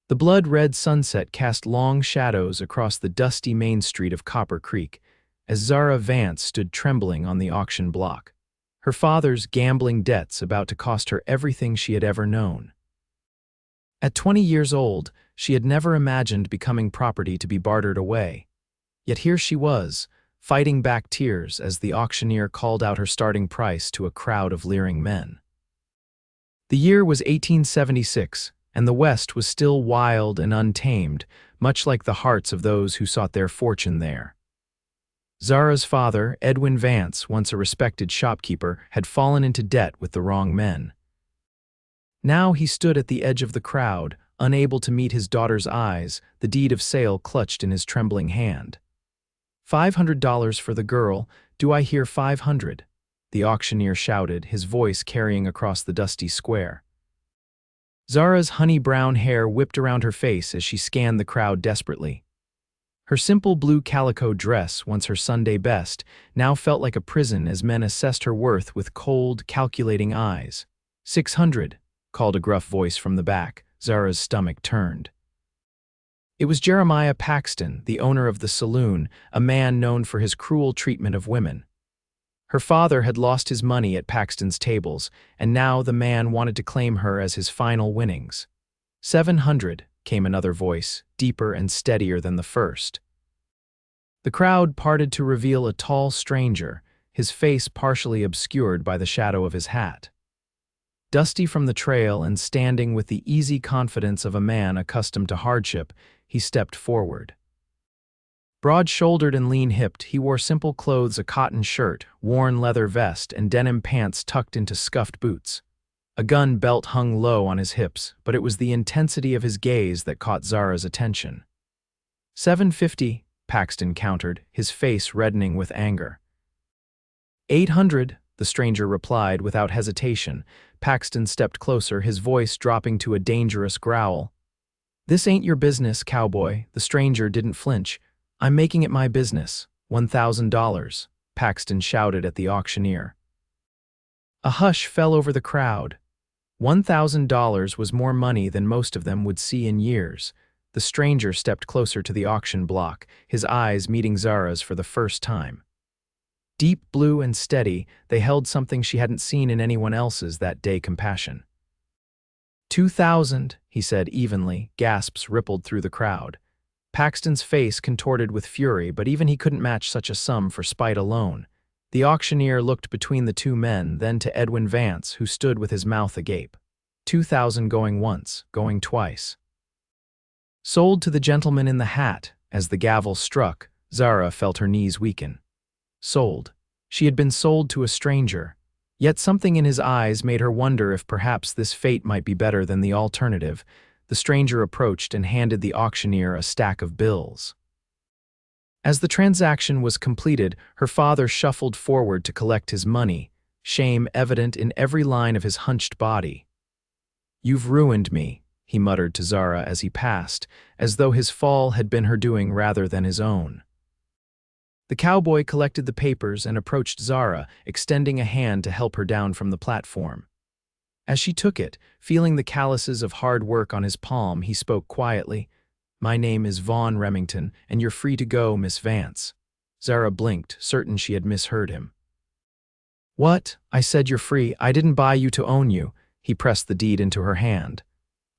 The blood-red sunset cast long shadows across the dusty main street of Copper Creek as Zara Vance stood trembling on the auction block, her father's gambling debts about to cost her everything she had ever known. At 20 years old, she had never imagined becoming property to be bartered away. Yet here she was, fighting back tears as the auctioneer called out her starting price to a crowd of leering men. The year was 1876, and the West was still wild and untamed, much like the hearts of those who sought their fortune there. Zara's father, Edwin Vance, once a respected shopkeeper, had fallen into debt with the wrong men. Now he stood at the edge of the crowd, unable to meet his daughter's eyes, the deed of sale clutched in his trembling hand. $500 for the girl, do I hear 500? The auctioneer shouted, his voice carrying across the dusty square. Zara's honey-brown hair whipped around her face as she scanned the crowd desperately. Her simple blue calico dress, once her Sunday best, now felt like a prison as men assessed her worth with cold, calculating eyes. 600, called a gruff voice from the back. Zara's stomach turned. It was Jeremiah Paxton, the owner of the saloon, a man known for his cruel treatment of women. Her father had lost his money at Paxton's tables, and now the man wanted to claim her as his final winnings. 700, came another voice, deeper and steadier than the first. The crowd parted to reveal a tall stranger, his face partially obscured by the shadow of his hat. Dusty from the trail and standing with the easy confidence of a man accustomed to hardship, he stepped forward. Broad-shouldered and lean-hipped, he wore simple clothes, a cotton shirt, worn leather vest, and denim pants tucked into scuffed boots. A gun belt hung low on his hips, but it was the intensity of his gaze that caught Zara's attention. 750, Paxton countered, his face reddening with anger. 800, the stranger replied without hesitation. Paxton stepped closer, his voice dropping to a dangerous growl. This ain't your business, cowboy. The stranger didn't flinch. I'm making it my business. $1,000, Paxton shouted at the auctioneer. A hush fell over the crowd. $1,000 was more money than most of them would see in years. The stranger stepped closer to the auction block, his eyes meeting Zara's for the first time. Deep blue and steady, they held something she hadn't seen in anyone else's that day: compassion. 2,000, he said evenly. Gasps rippled through the crowd. Paxton's face contorted with fury, but even he couldn't match such a sum for spite alone. The auctioneer looked between the two men, then to Edwin Vance, who stood with his mouth agape. 2,000 going once, going twice. Sold to the gentleman in the hat. As the gavel struck, Zara felt her knees weaken. Sold. She had been sold to a stranger. Yet something in his eyes made her wonder if perhaps this fate might be better than the alternative. The stranger approached and handed the auctioneer a stack of bills. As the transaction was completed, her father shuffled forward to collect his money, shame evident in every line of his hunched body. "You've ruined me," he muttered to Zara as he passed, as though his fall had been her doing rather than his own. The cowboy collected the papers and approached Zara, extending a hand to help her down from the platform. As she took it, feeling the calluses of hard work on his palm, he spoke quietly. "My name is Vaughn Remington, and you're free to go, Miss Vance." Zara blinked, certain she had misheard him. "What? I said you're free. I didn't buy you to own you." He pressed the deed into her hand.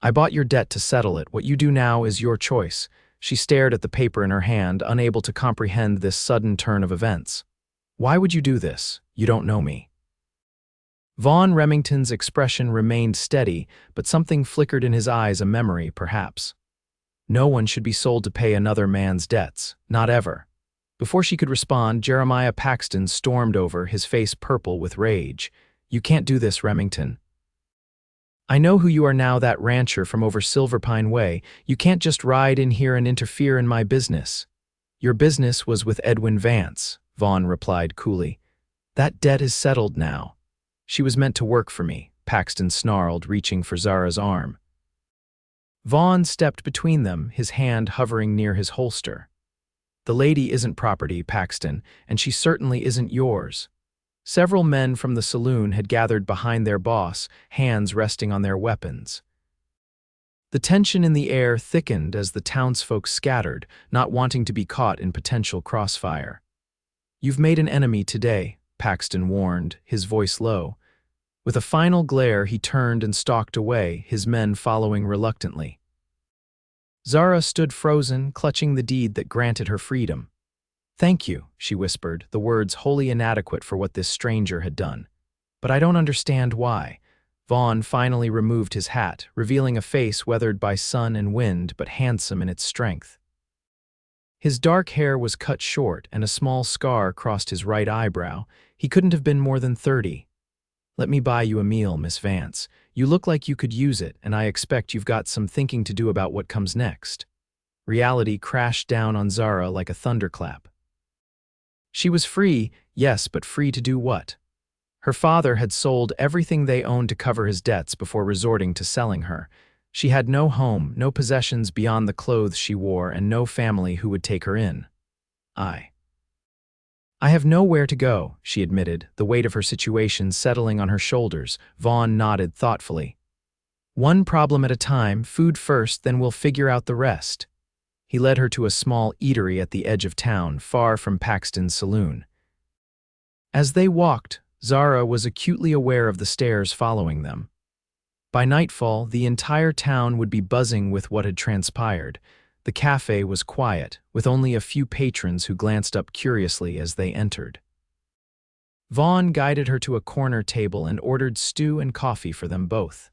"I bought your debt to settle it. What you do now is your choice." She stared at the paper in her hand, unable to comprehend this sudden turn of events. "Why would you do this? You don't know me." Vaughn Remington's expression remained steady, but something flickered in his eyes, a memory, perhaps. No one should be sold to pay another man's debts, not ever. Before she could respond, Jeremiah Paxton stormed over, his face purple with rage. "You can't do this, Remington. I know who you are now, that rancher from over Silverpine Way. You can't just ride in here and interfere in my business." "Your business was with Edwin Vance," Vaughn replied coolly. "That debt is settled now." "She was meant to work for me," Paxton snarled, reaching for Zara's arm. Vaughn stepped between them, his hand hovering near his holster. "The lady isn't property, Paxton, and she certainly isn't yours." Several men from the saloon had gathered behind their boss, hands resting on their weapons. The tension in the air thickened as the townsfolk scattered, not wanting to be caught in potential crossfire. "You've made an enemy today," Paxton warned, his voice low. With a final glare, he turned and stalked away, his men following reluctantly. Zara stood frozen, clutching the deed that granted her freedom. "Thank you," she whispered, the words wholly inadequate for what this stranger had done. "But I don't understand why." Vaughn finally removed his hat, revealing a face weathered by sun and wind but handsome in its strength. His dark hair was cut short and a small scar crossed his right eyebrow. He couldn't have been more than 30. "Let me buy you a meal, Miss Vance. You look like you could use it, and I expect you've got some thinking to do about what comes next." Reality crashed down on Zara like a thunderclap. She was free, yes, but free to do what? Her father had sold everything they owned to cover his debts before resorting to selling her. She had no home, no possessions beyond the clothes she wore, and no family who would take her in. I have nowhere to go," she admitted, the weight of her situation settling on her shoulders. Vaughn nodded thoughtfully. "One problem at a time, food first, then we'll figure out the rest." He led her to a small eatery at the edge of town, far from Paxton's saloon. As they walked, Zara was acutely aware of the stares following them. By nightfall, the entire town would be buzzing with what had transpired. The cafe was quiet, with only a few patrons who glanced up curiously as they entered. Vaughn guided her to a corner table and ordered stew and coffee for them both.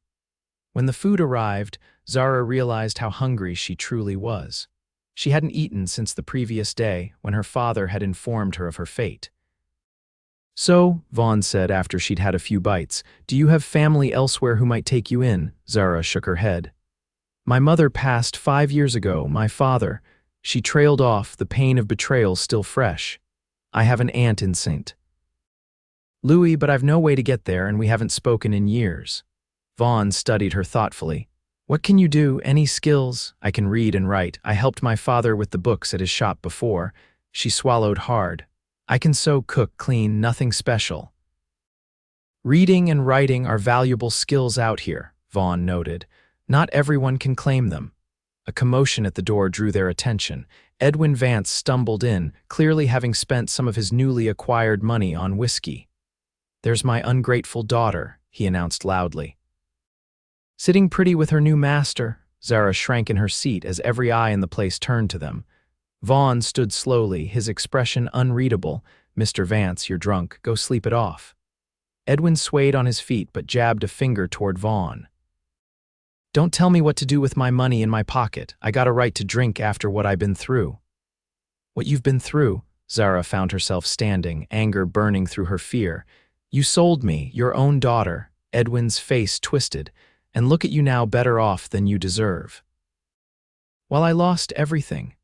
When the food arrived, Zara realized how hungry she truly was. She hadn't eaten since the previous day, when her father had informed her of her fate. "So," Vaughn said after she'd had a few bites, "do you have family elsewhere who might take you in?" Zara shook her head. "My mother passed 5 years ago, my father." She trailed off, the pain of betrayal still fresh. "I have an aunt in St. Louis, but I've no way to get there and we haven't spoken in years." Vaughn studied her thoughtfully. "What can you do? Any skills?" "I can read and write. I helped my father with the books at his shop before." She swallowed hard. "I can sew, cook, clean, nothing special." "Reading and writing are valuable skills out here," Vaughn noted. "Not everyone can claim them." A commotion at the door drew their attention. Edwin Vance stumbled in, clearly having spent some of his newly acquired money on whiskey. "There's my ungrateful daughter," he announced loudly. "Sitting pretty with her new master." Zara shrank in her seat as every eye in the place turned to them. Vaughn stood slowly, his expression unreadable. "Mr. Vance, you're drunk. Go sleep it off." Edwin swayed on his feet but jabbed a finger toward Vaughn. "Don't tell me what to do with my money in my pocket. I got a right to drink after what I've been through." "What you've been through?" Zara found herself standing, anger burning through her fear. "You sold me, your own daughter." Edwin's face twisted. "And look at you now, better off than you deserve." "Well, I lost everything."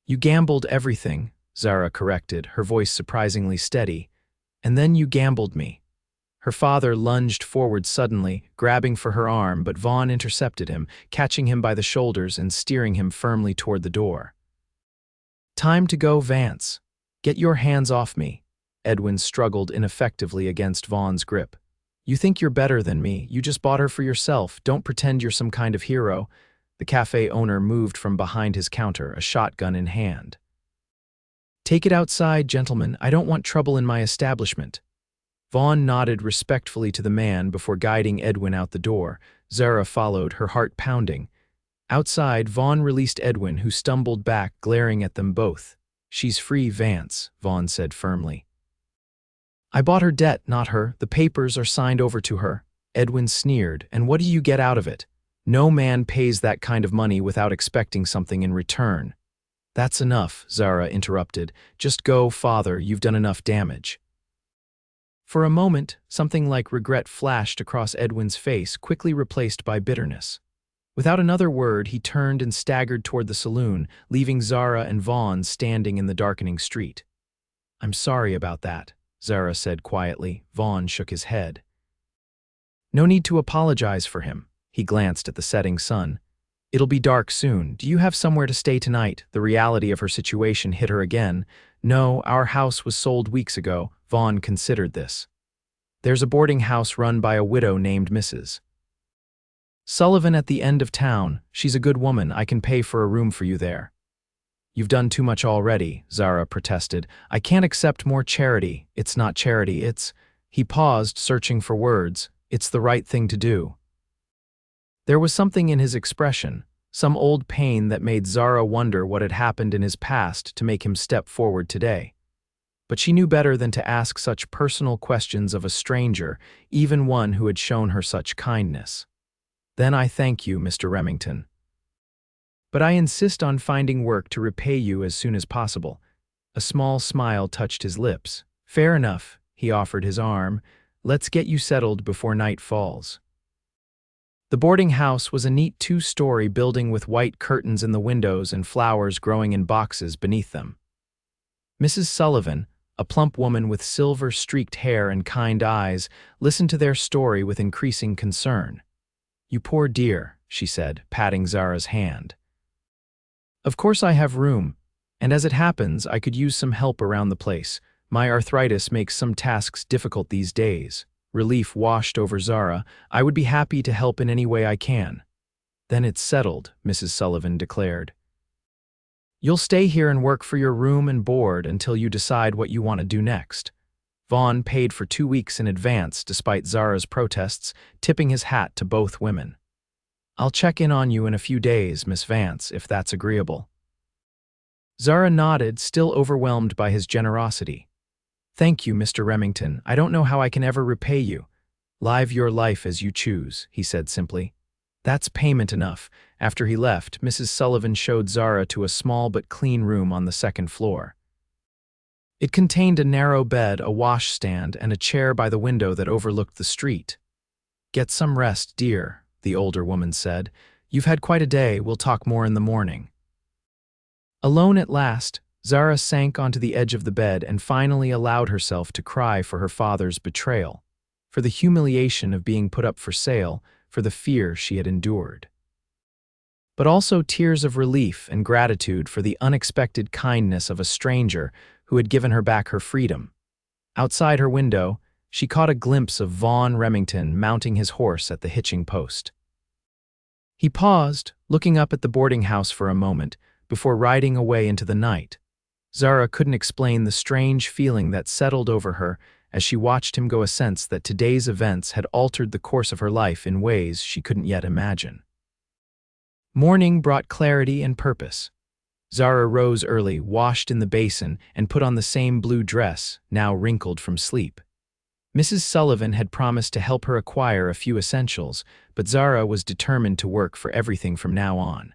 "You gambled everything," Zara corrected, her voice surprisingly steady. "And then you gambled me." Her father lunged forward suddenly, grabbing for her arm, but Vaughn intercepted him, catching him by the shoulders and steering him firmly toward the door. "Time to go, Vance. Get your hands off me." Edwin struggled ineffectively against Vaughn's grip. "You think you're better than me. You just bought her for yourself. Don't pretend you're some kind of hero." The cafe owner moved from behind his counter, a shotgun in hand. "Take it outside, gentlemen. I don't want trouble in my establishment." Vaughn nodded respectfully to the man before guiding Edwin out the door. Zara followed, her heart pounding. Outside, Vaughn released Edwin, who stumbled back, glaring at them both. "She's free, Vance," Vaughn said firmly. "I bought her debt, not her. The papers are signed over to her." Edwin sneered. "And what do you get out of it? No man pays that kind of money without expecting something in return." "That's enough," Zara interrupted. "Just go, father. You've done enough damage." For a moment, something like regret flashed across Edwin's face, quickly replaced by bitterness. Without another word, he turned and staggered toward the saloon, leaving Zara and Vaughn standing in the darkening street. "I'm sorry about that," Zara said quietly. Vaughn shook his head. "No need to apologize for him." He glanced at the setting sun. "It'll be dark soon. Do you have somewhere to stay tonight?" The reality of her situation hit her again. "No, our house was sold weeks ago." Vaughn considered this. "There's a boarding house run by a widow named Mrs. Sullivan at the end of town. She's a good woman. I can pay for a room for you there. You've done too much already, Zara protested. I can't accept more charity. It's not charity, it's… He paused, searching for words. It's the right thing to do. There was something in his expression, some old pain that made Zara wonder what had happened in his past to make him step forward today. But she knew better than to ask such personal questions of a stranger, even one who had shown her such kindness. Then I thank you, Mr. Remington. But I insist on finding work to repay you as soon as possible. A small smile touched his lips. Fair enough, he offered his arm. Let's get you settled before night falls. The boarding house was a neat two-story building with white curtains in the windows and flowers growing in boxes beneath them. Mrs. Sullivan, a plump woman with silver-streaked hair and kind eyes, listened to their story with increasing concern. You poor dear, she said, patting Zara's hand. Of course I have room, and as it happens, I could use some help around the place. My arthritis makes some tasks difficult these days. Relief washed over Zara. I would be happy to help in any way I can. Then it's settled, Mrs. Sullivan declared. You'll stay here and work for your room and board until you decide what you want to do next. Vaughn paid for 2 weeks in advance despite Zara's protests, tipping his hat to both women. I'll check in on you in a few days, Miss Vance, if that's agreeable. Zara nodded, still overwhelmed by his generosity. Thank you, Mr. Remington. I don't know how I can ever repay you. Live your life as you choose, he said simply. That's payment enough. After he left, Mrs. Sullivan showed Zara to a small but clean room on the second floor. It contained a narrow bed, a washstand, and a chair by the window that overlooked the street. Get some rest, dear, the older woman said. You've had quite a day. We'll talk more in the morning. Alone at last, Zara sank onto the edge of the bed and finally allowed herself to cry for her father's betrayal, for the humiliation of being put up for sale, for the fear she had endured. But also tears of relief and gratitude for the unexpected kindness of a stranger who had given her back her freedom. Outside her window, she caught a glimpse of Vaughn Remington mounting his horse at the hitching post. He paused, looking up at the boarding house for a moment, before riding away into the night. Zara couldn't explain the strange feeling that settled over her as she watched him go, a sense that today's events had altered the course of her life in ways she couldn't yet imagine. Morning brought clarity and purpose. Zara rose early, washed in the basin, and put on the same blue dress, now wrinkled from sleep. Mrs. Sullivan had promised to help her acquire a few essentials, but Zara was determined to work for everything from now on.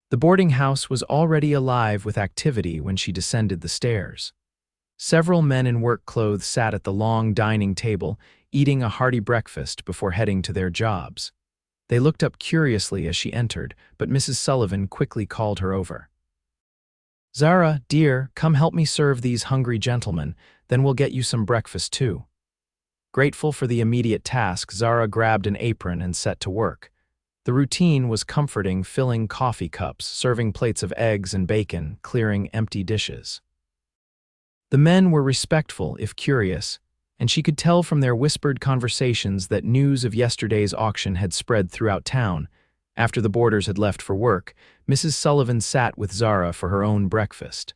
The boarding house was already alive with activity when she descended the stairs. Several men in work clothes sat at the long dining table, eating a hearty breakfast before heading to their jobs. They looked up curiously as she entered, but Mrs. Sullivan quickly called her over. Zara, dear, come help me serve these hungry gentlemen, then we'll get you some breakfast too. Grateful for the immediate task, Zara grabbed an apron and set to work. The routine was comforting, filling coffee cups, serving plates of eggs and bacon, clearing empty dishes. The men were respectful, if curious, and she could tell from their whispered conversations that news of yesterday's auction had spread throughout town. After the boarders had left for work, Mrs. Sullivan sat with Zara for her own breakfast.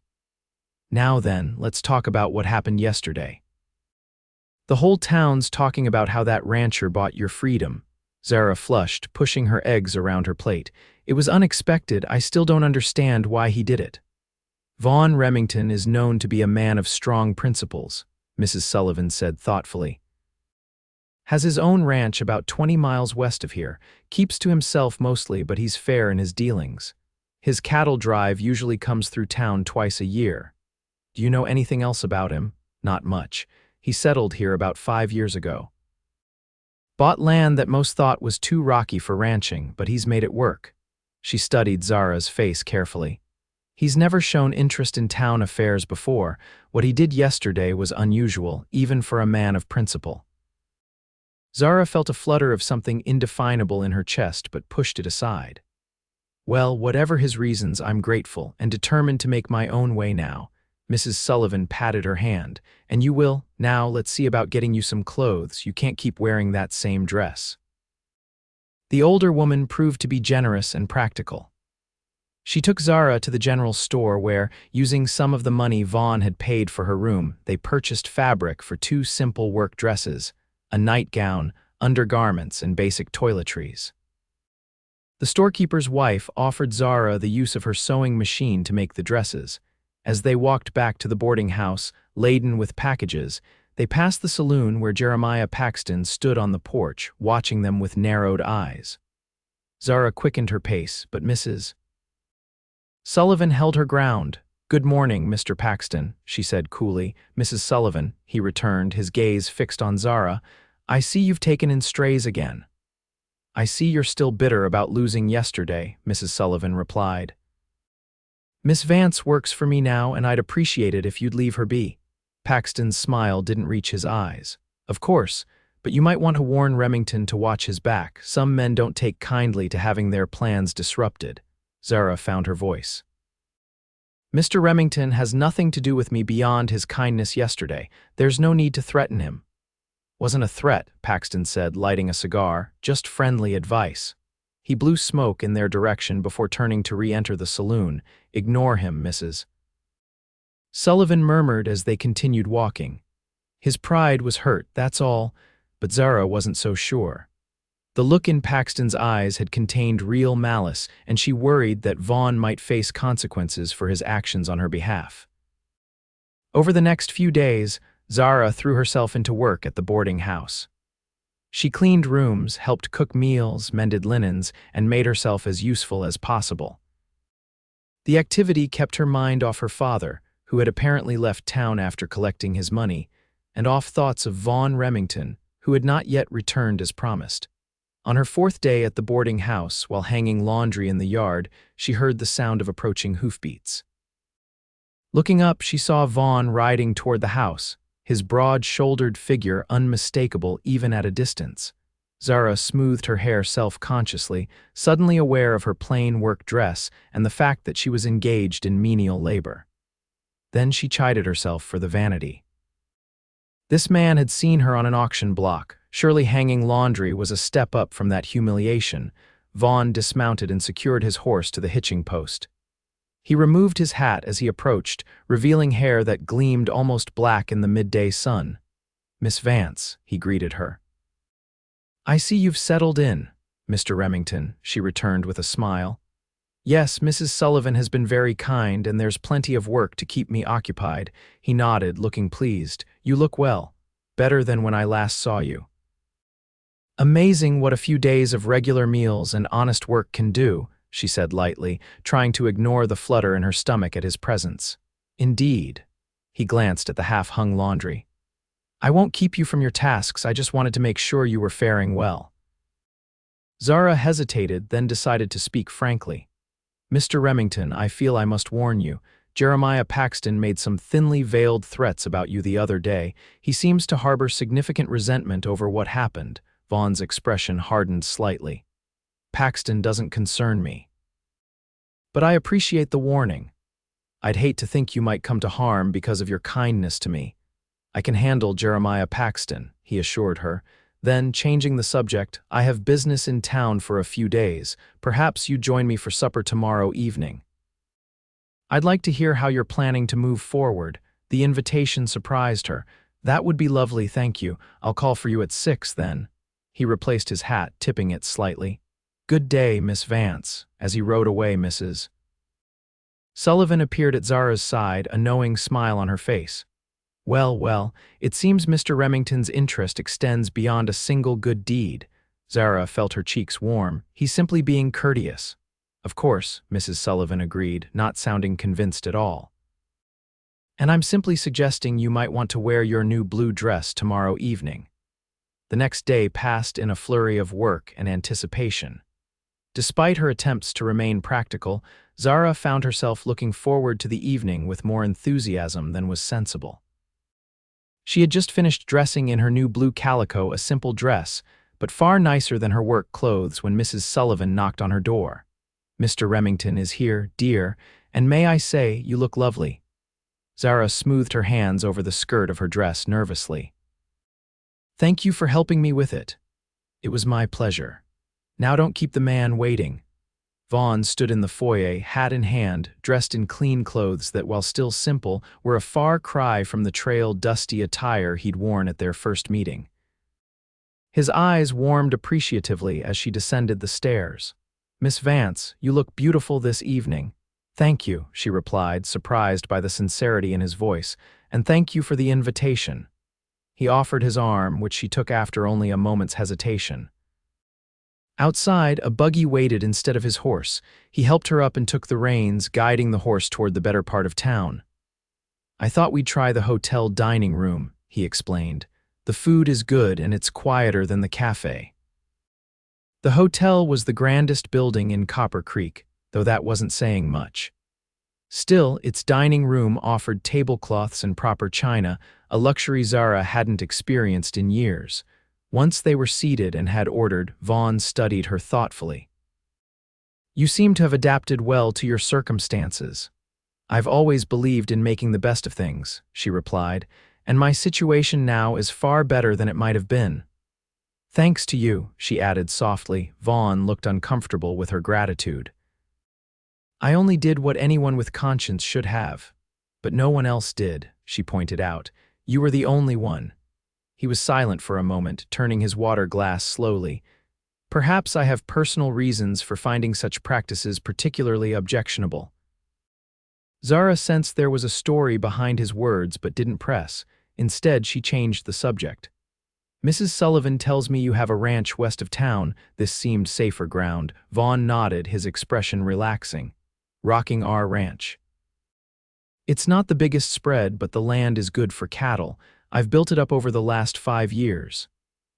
Now then, let's talk about what happened yesterday. The whole town's talking about how that rancher bought your freedom. Zara flushed, pushing her eggs around her plate. It was unexpected. I still don't understand why he did it. Vaughn Remington is known to be a man of strong principles, Mrs. Sullivan said thoughtfully. Has his own ranch about 20 miles west of here, keeps to himself mostly, but he's fair in his dealings. His cattle drive usually comes through town twice a year. Do you know anything else about him? Not much. He settled here about 5 years ago. Bought land that most thought was too rocky for ranching, but he's made it work. She studied Zara's face carefully. He's never shown interest in town affairs before. What he did yesterday was unusual, even for a man of principle. Zara felt a flutter of something indefinable in her chest, but pushed it aside. Well, whatever his reasons, I'm grateful and determined to make my own way now. Mrs. Sullivan patted her hand. And you will? Now let's see about getting you some clothes. You can't keep wearing that same dress. The older woman proved to be generous and practical. She took Zara to the general store where, using some of the money Vaughn had paid for her room, they purchased fabric for 2 simple work dresses, a nightgown, undergarments, and basic toiletries. The storekeeper's wife offered Zara the use of her sewing machine to make the dresses. As they walked back to the boarding house, laden with packages, they passed the saloon where Jeremiah Paxton stood on the porch, watching them with narrowed eyes. Zara quickened her pace, but Mrs. Sullivan held her ground. "Good morning, Mr. Paxton," she said coolly. "Mrs. Sullivan," he returned, his gaze fixed on Zara. "I see you've taken in strays again." "I see you're still bitter about losing yesterday," Mrs. Sullivan replied. "Miss Vance works for me now, and I'd appreciate it if you'd leave her be." Paxton's smile didn't reach his eyes. "Of course, but you might want to warn Remington to watch his back. Some men don't take kindly to having their plans disrupted." Zara found her voice. "Mr. Remington has nothing to do with me beyond his kindness yesterday. There's no need to threaten him." "Wasn't a threat," Paxton said, lighting a cigar, "just friendly advice." He blew smoke in their direction before turning to re-enter the saloon. "Ignore him, Mrs. Sullivan murmured as they continued walking. His pride was hurt, that's all, but Zara wasn't so sure. The look in Paxton's eyes had contained real malice, and she worried that Vaughn might face consequences for his actions on her behalf. Over the next few days, Zara threw herself into work at the boarding house. She cleaned rooms, helped cook meals, mended linens, and made herself as useful as possible. The activity kept her mind off her father, who had apparently left town after collecting his money, and off thoughts of Vaughn Remington, who had not yet returned as promised. On her 4th day at the boarding house, while hanging laundry in the yard, she heard the sound of approaching hoofbeats. Looking up, she saw Vaughn riding toward the house, his broad-shouldered figure unmistakable even at a distance. Zara smoothed her hair self-consciously, suddenly aware of her plain work dress and the fact that she was engaged in menial labor. Then she chided herself for the vanity. This man had seen her on an auction block. Surely hanging laundry was a step up from that humiliation. Vaughn dismounted and secured his horse to the hitching post. He removed his hat as he approached, revealing hair that gleamed almost black in the midday sun. "Miss Vance," he greeted her. "I see you've settled in, Mr. Remington," she returned with a smile. "Yes, Mrs. Sullivan has been very kind, and there's plenty of work to keep me occupied." He nodded, looking pleased. "You look well. Better than when I last saw you." "Amazing what a few days of regular meals and honest work can do," she said lightly, trying to ignore the flutter in her stomach at his presence. "Indeed." He glanced at the half-hung laundry. "I won't keep you from your tasks, I just wanted to make sure you were faring well." Zara hesitated, then decided to speak frankly. "Mr. Remington, I feel I must warn you. Jeremiah Paxton made some thinly veiled threats about you the other day. He seems to harbor significant resentment over what happened." Vaughn's expression hardened slightly. "Paxton doesn't concern me. But I appreciate the warning. I'd hate to think you might come to harm because of your kindness to me." "I can handle Jeremiah Paxton," he assured her. Then, changing the subject, "I have business in town for a few days. Perhaps you join me for supper tomorrow evening." "I'd like to hear how you're planning to move forward." The invitation surprised her. "That would be lovely, thank you. I'll call for you at 6 then." He replaced his hat, tipping it slightly. "Good day, Miss Vance." As he rode away, Mrs. Sullivan appeared at Zara's side, a knowing smile on her face. "Well, well, it seems Mr. Remington's interest extends beyond a single good deed." Zara felt her cheeks warm. "He's simply being courteous." "Of course," Mrs. Sullivan agreed, not sounding convinced at all. "And I'm simply suggesting you might want to wear your new blue dress tomorrow evening." The next day passed in a flurry of work and anticipation. Despite her attempts to remain practical, Zara found herself looking forward to the evening with more enthusiasm than was sensible. She had just finished dressing in her new blue calico, a simple dress, but far nicer than her work clothes, when Mrs. Sullivan knocked on her door. "Mr. Remington is here, dear, and may I say, you look lovely." Zara smoothed her hands over the skirt of her dress nervously. "Thank you for helping me with it." "It was my pleasure." Now don't keep the man waiting. Vaughn stood in the foyer, hat in hand, dressed in clean clothes that, while still simple, were a far cry from the trail dusty attire he'd worn at their first meeting. His eyes warmed appreciatively as she descended the stairs. "Miss Vance, you look beautiful this evening." "Thank you," she replied, surprised by the sincerity in his voice, "and thank you for the invitation." He offered his arm, which she took after only a moment's hesitation. Outside, a buggy waited instead of his horse. He helped her up and took the reins, guiding the horse toward the better part of town. "I thought we'd try the hotel dining room," he explained. "The food is good and it's quieter than the cafe." The hotel was the grandest building in Copper Creek, though that wasn't saying much. Still, its dining room offered tablecloths and proper china, a luxury Zara hadn't experienced in years. Once they were seated and had ordered, Vaughn studied her thoughtfully. "You seem to have adapted well to your circumstances." "I've always believed in making the best of things," she replied, "and my situation now is far better than it might have been." "Thanks to you," she added softly. Vaughn looked uncomfortable with her gratitude. "I only did what anyone with conscience should have. But no one else did," she pointed out. "You were the only one." He was silent for a moment, turning his water glass slowly. "Perhaps I have personal reasons for finding such practices particularly objectionable." Zara sensed there was a story behind his words but didn't press. Instead, she changed the subject. "Mrs. Sullivan tells me you have a ranch west of town." This seemed safer ground. Vaughn nodded, his expression relaxing. "Rocking our ranch. It's not the biggest spread, but the land is good for cattle. I've built it up over the last 5 years.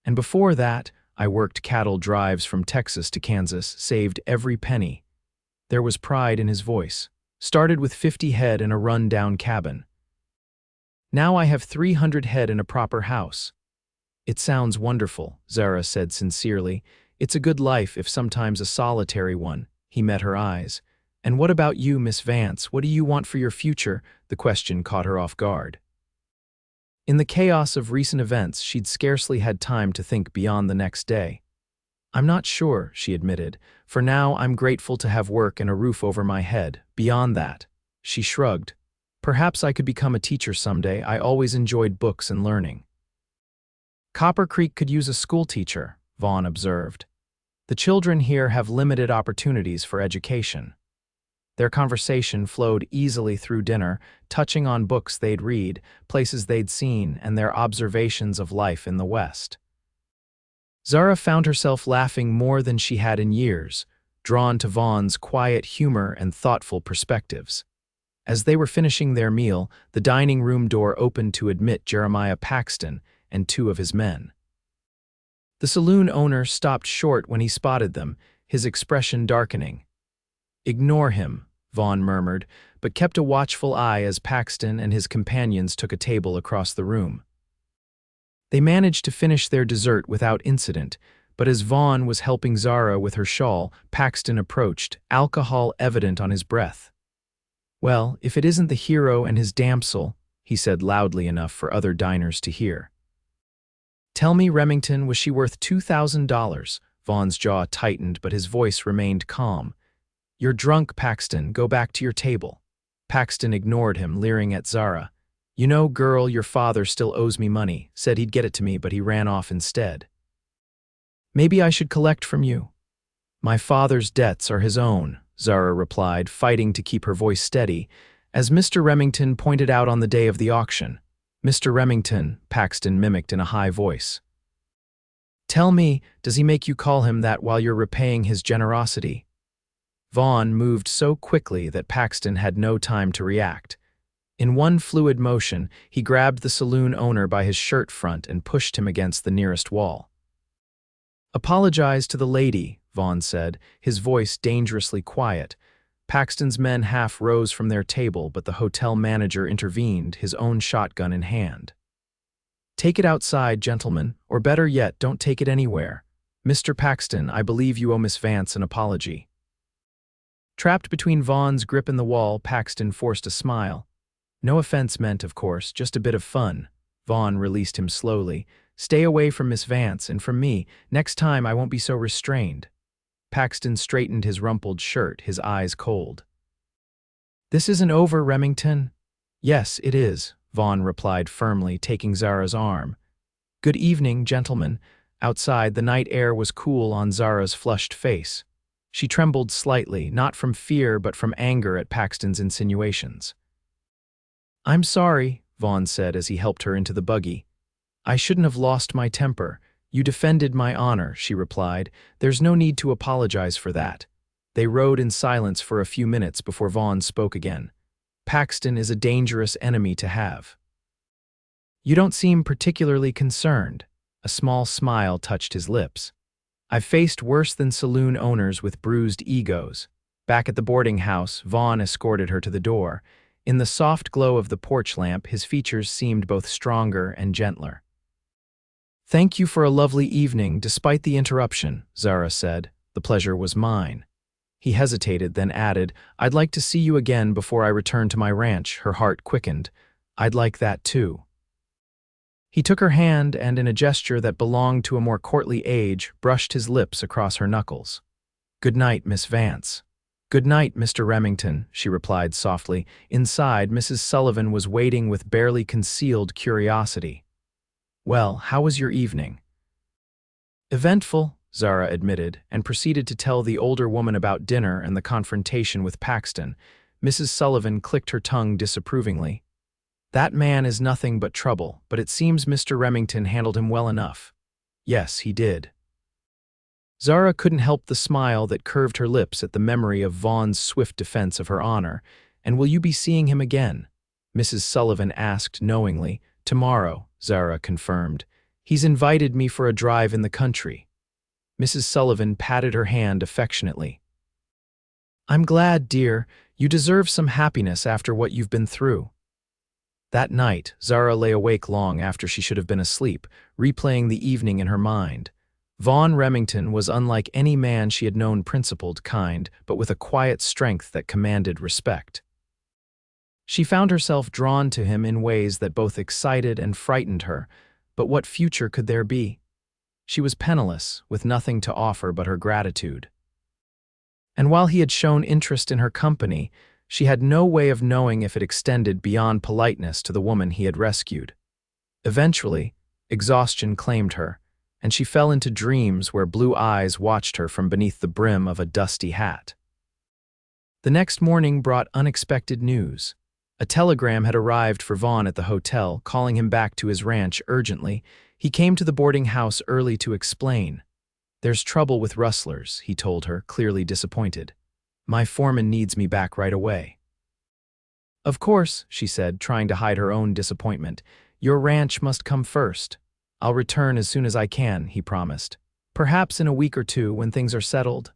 And before that, I worked cattle drives from Texas to Kansas, saved every penny." There was pride in his voice. "Started with 50 head in a run-down cabin. Now I have 300 head in a proper house." "It sounds wonderful," Zara said sincerely. "It's a good life, if sometimes a solitary one." He met her eyes. "And what about you, Miss Vance? What do you want for your future?" The question caught her off guard. In the chaos of recent events, she'd scarcely had time to think beyond the next day. "I'm not sure," she admitted. "For now, I'm grateful to have work and a roof over my head. Beyond that," she shrugged. "Perhaps I could become a teacher someday. I always enjoyed books and learning." "Copper Creek could use a school teacher," Vaughn observed. "The children here have limited opportunities for education." Their conversation flowed easily through dinner, touching on books they'd read, places they'd seen, and their observations of life in the West. Zara found herself laughing more than she had in years, drawn to Vaughn's quiet humor and thoughtful perspectives. As they were finishing their meal, the dining room door opened to admit Jeremiah Paxton and 2 of his men. The saloon owner stopped short when he spotted them, his expression darkening. "Ignore him," Vaughn murmured, but kept a watchful eye as Paxton and his companions took a table across the room. They managed to finish their dessert without incident, but as Vaughn was helping Zara with her shawl, Paxton approached, alcohol evident on his breath. "Well, if it isn't the hero and his damsel," he said loudly enough for other diners to hear. "Tell me, Remington, was she worth $2,000? Vaughn's jaw tightened, but his voice remained calm. "You're drunk, Paxton. Go back to your table." Paxton ignored him, leering at Zara. "You know, girl, your father still owes me money. Said he'd get it to me, but he ran off instead." "Maybe I should collect from you." "My father's debts are his own," Zara replied, fighting to keep her voice steady, as Mr. Remington pointed out on the day of the auction. "Mr. Remington," Paxton mimicked in a high voice. "Tell me, does he make you call him that while you're repaying his generosity?" Vaughn moved so quickly that Paxton had no time to react. In one fluid motion, he grabbed the saloon owner by his shirt front and pushed him against the nearest wall. "Apologize to the lady," Vaughn said, his voice dangerously quiet. Paxton's men half rose from their table, but the hotel manager intervened, his own shotgun in hand. "Take it outside, gentlemen, or better yet, don't take it anywhere. Mr. Paxton, I believe you owe Miss Vance an apology." Trapped between Vaughn's grip and the wall, Paxton forced a smile. "No offense meant, of course, just a bit of fun." Vaughn released him slowly. "Stay away from Miss Vance and from me. Next time I won't be so restrained." Paxton straightened his rumpled shirt, his eyes cold. "This isn't over, Remington." "Yes, it is," Vaughn replied firmly, taking Zara's arm. "Good evening, gentlemen." Outside, the night air was cool on Zara's flushed face. She trembled slightly, not from fear but from anger at Paxton's insinuations. "I'm sorry," Vaughn said as he helped her into the buggy. "I shouldn't have lost my temper. You defended my honor," she replied. "There's no need to apologize for that." They rode in silence for a few minutes before Vaughn spoke again. "Paxton is a dangerous enemy to have." "You don't seem particularly concerned." A small smile touched his lips. "I've faced worse than saloon owners with bruised egos." Back at the boarding house, Vaughn escorted her to the door. In the soft glow of the porch lamp, his features seemed both stronger and gentler. "Thank you for a lovely evening, despite the interruption," Zara said. "The pleasure was mine." He hesitated, then added, "I'd like to see you again before I return to my ranch." Her heart quickened. "I'd like that too." He took her hand and, in a gesture that belonged to a more courtly age, brushed his lips across her knuckles. "Good night, Miss Vance." "Good night, Mr. Remington," she replied softly. Inside, Mrs. Sullivan was waiting with barely concealed curiosity. "Well, how was your evening?" "Eventful," Zara admitted, and proceeded to tell the older woman about dinner and the confrontation with Paxton. Mrs. Sullivan clicked her tongue disapprovingly. "That man is nothing but trouble, but it seems Mr. Remington handled him well enough." "Yes, he did." Zara couldn't help the smile that curved her lips at the memory of Vaughn's swift defense of her honor. "And will you be seeing him again?" Mrs. Sullivan asked knowingly. "Tomorrow," Zara confirmed. "He's invited me for a drive in the country." Mrs. Sullivan patted her hand affectionately. "I'm glad, dear. You deserve some happiness after what you've been through." That night, Zara lay awake long after she should have been asleep, replaying the evening in her mind. Vaughn Remington was unlike any man she had known, principled, kind, but with a quiet strength that commanded respect. She found herself drawn to him in ways that both excited and frightened her, but what future could there be? She was penniless, with nothing to offer but her gratitude. And while he had shown interest in her company, she had no way of knowing if it extended beyond politeness to the woman he had rescued. Eventually, exhaustion claimed her, and she fell into dreams where blue eyes watched her from beneath the brim of a dusty hat. The next morning brought unexpected news. A telegram had arrived for Vaughn at the hotel, calling him back to his ranch urgently. He came to the boarding house early to explain. "There's trouble with rustlers," he told her, clearly disappointed. "My foreman needs me back right away." "Of course," she said, trying to hide her own disappointment. "Your ranch must come first." "I'll return as soon as I can," he promised. "Perhaps in a week or two when things are settled."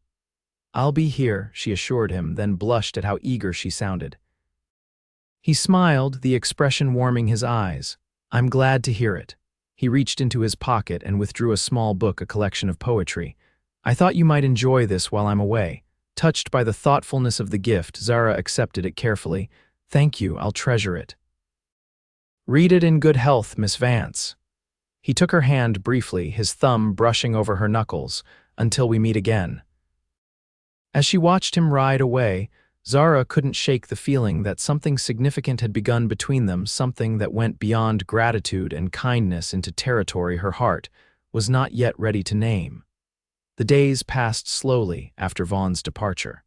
"I'll be here," she assured him, then blushed at how eager she sounded. He smiled, the expression warming his eyes. "I'm glad to hear it." He reached into his pocket and withdrew a small book, a collection of poetry. "I thought you might enjoy this while I'm away." Touched by the thoughtfulness of the gift, Zara accepted it carefully. "Thank you, I'll treasure it." "Read it in good health, Miss Vance." He took her hand briefly, his thumb brushing over her knuckles. "Until we meet again." As she watched him ride away, Zara couldn't shake the feeling that something significant had begun between them, something that went beyond gratitude and kindness into territory her heart was not yet ready to name. The days passed slowly after Vaughn's departure.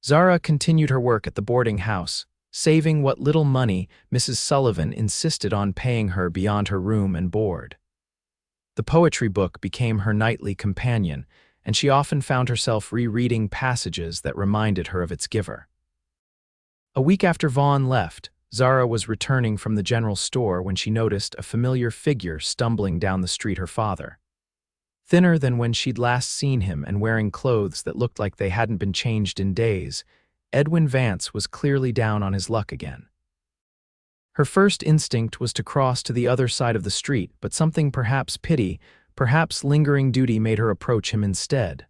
Zara continued her work at the boarding house, saving what little money Mrs. Sullivan insisted on paying her beyond her room and board. The poetry book became her nightly companion, and she often found herself rereading passages that reminded her of its giver. A week after Vaughn left, Zara was returning from the general store when she noticed a familiar figure stumbling down the street. Her father. Thinner than when she'd last seen him and wearing clothes that looked like they hadn't been changed in days, Edwin Vance was clearly down on his luck again. Her first instinct was to cross to the other side of the street, but something, perhaps pity, perhaps lingering duty, made her approach him instead.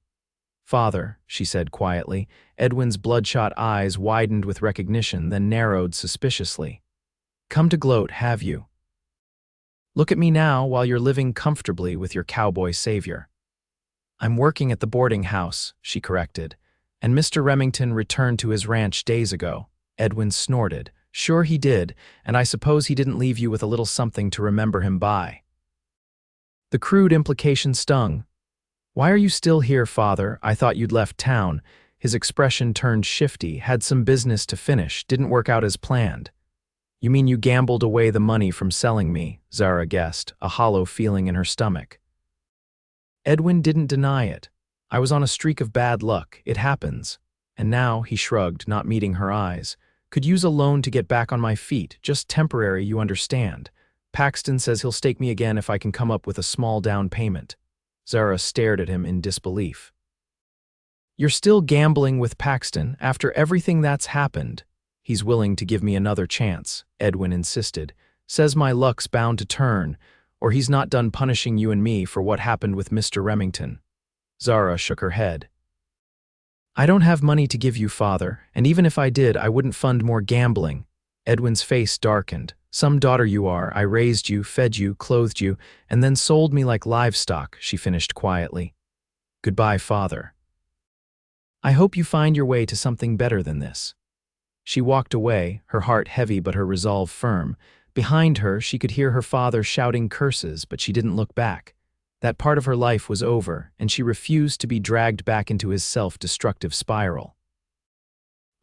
"Father," she said quietly. Edwin's bloodshot eyes widened with recognition, then narrowed suspiciously. "Come to gloat, have you? Look at me now while you're living comfortably with your cowboy savior." I'm working at the boarding house, she corrected. And Mr. Remington returned to his ranch days ago. Edwin snorted. Sure he did, and I suppose he didn't leave you with a little something to remember him by. The crude implication stung. Why are you still here, father? I thought you'd left town. His expression turned shifty, had some business to finish, didn't work out as planned. You mean you gambled away the money from selling me, Zara guessed, a hollow feeling in her stomach. Edwin didn't deny it. I was on a streak of bad luck, it happens. And now, he shrugged, not meeting her eyes. Could use a loan to get back on my feet, just temporary, you understand. Paxton says he'll stake me again if I can come up with a small down payment. Zara stared at him in disbelief. You're still gambling with Paxton after everything that's happened. He's willing to give me another chance, Edwin insisted. Says my luck's bound to turn, or he's not done punishing you and me for what happened with Mr. Remington. Zara shook her head. I don't have money to give you, father, and even if I did, I wouldn't fund more gambling. Edwin's face darkened. Some daughter you are. I raised you, fed you, clothed you, and then sold me like livestock, she finished quietly. Goodbye, father. I hope you find your way to something better than this. She walked away, her heart heavy but her resolve firm. Behind her, she could hear her father shouting curses, but she didn't look back. That part of her life was over, and she refused to be dragged back into his self-destructive spiral.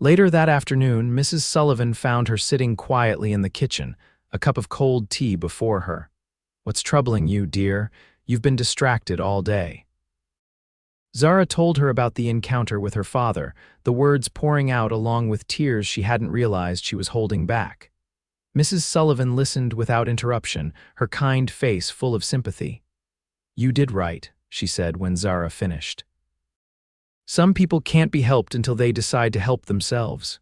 Later that afternoon, Mrs. Sullivan found her sitting quietly in the kitchen, a cup of cold tea before her. What's troubling you, dear? You've been distracted all day. Zara told her about the encounter with her father, the words pouring out along with tears she hadn't realized she was holding back. Mrs. Sullivan listened without interruption, her kind face full of sympathy. You did right, she said when Zara finished. Some people can't be helped until they decide to help themselves.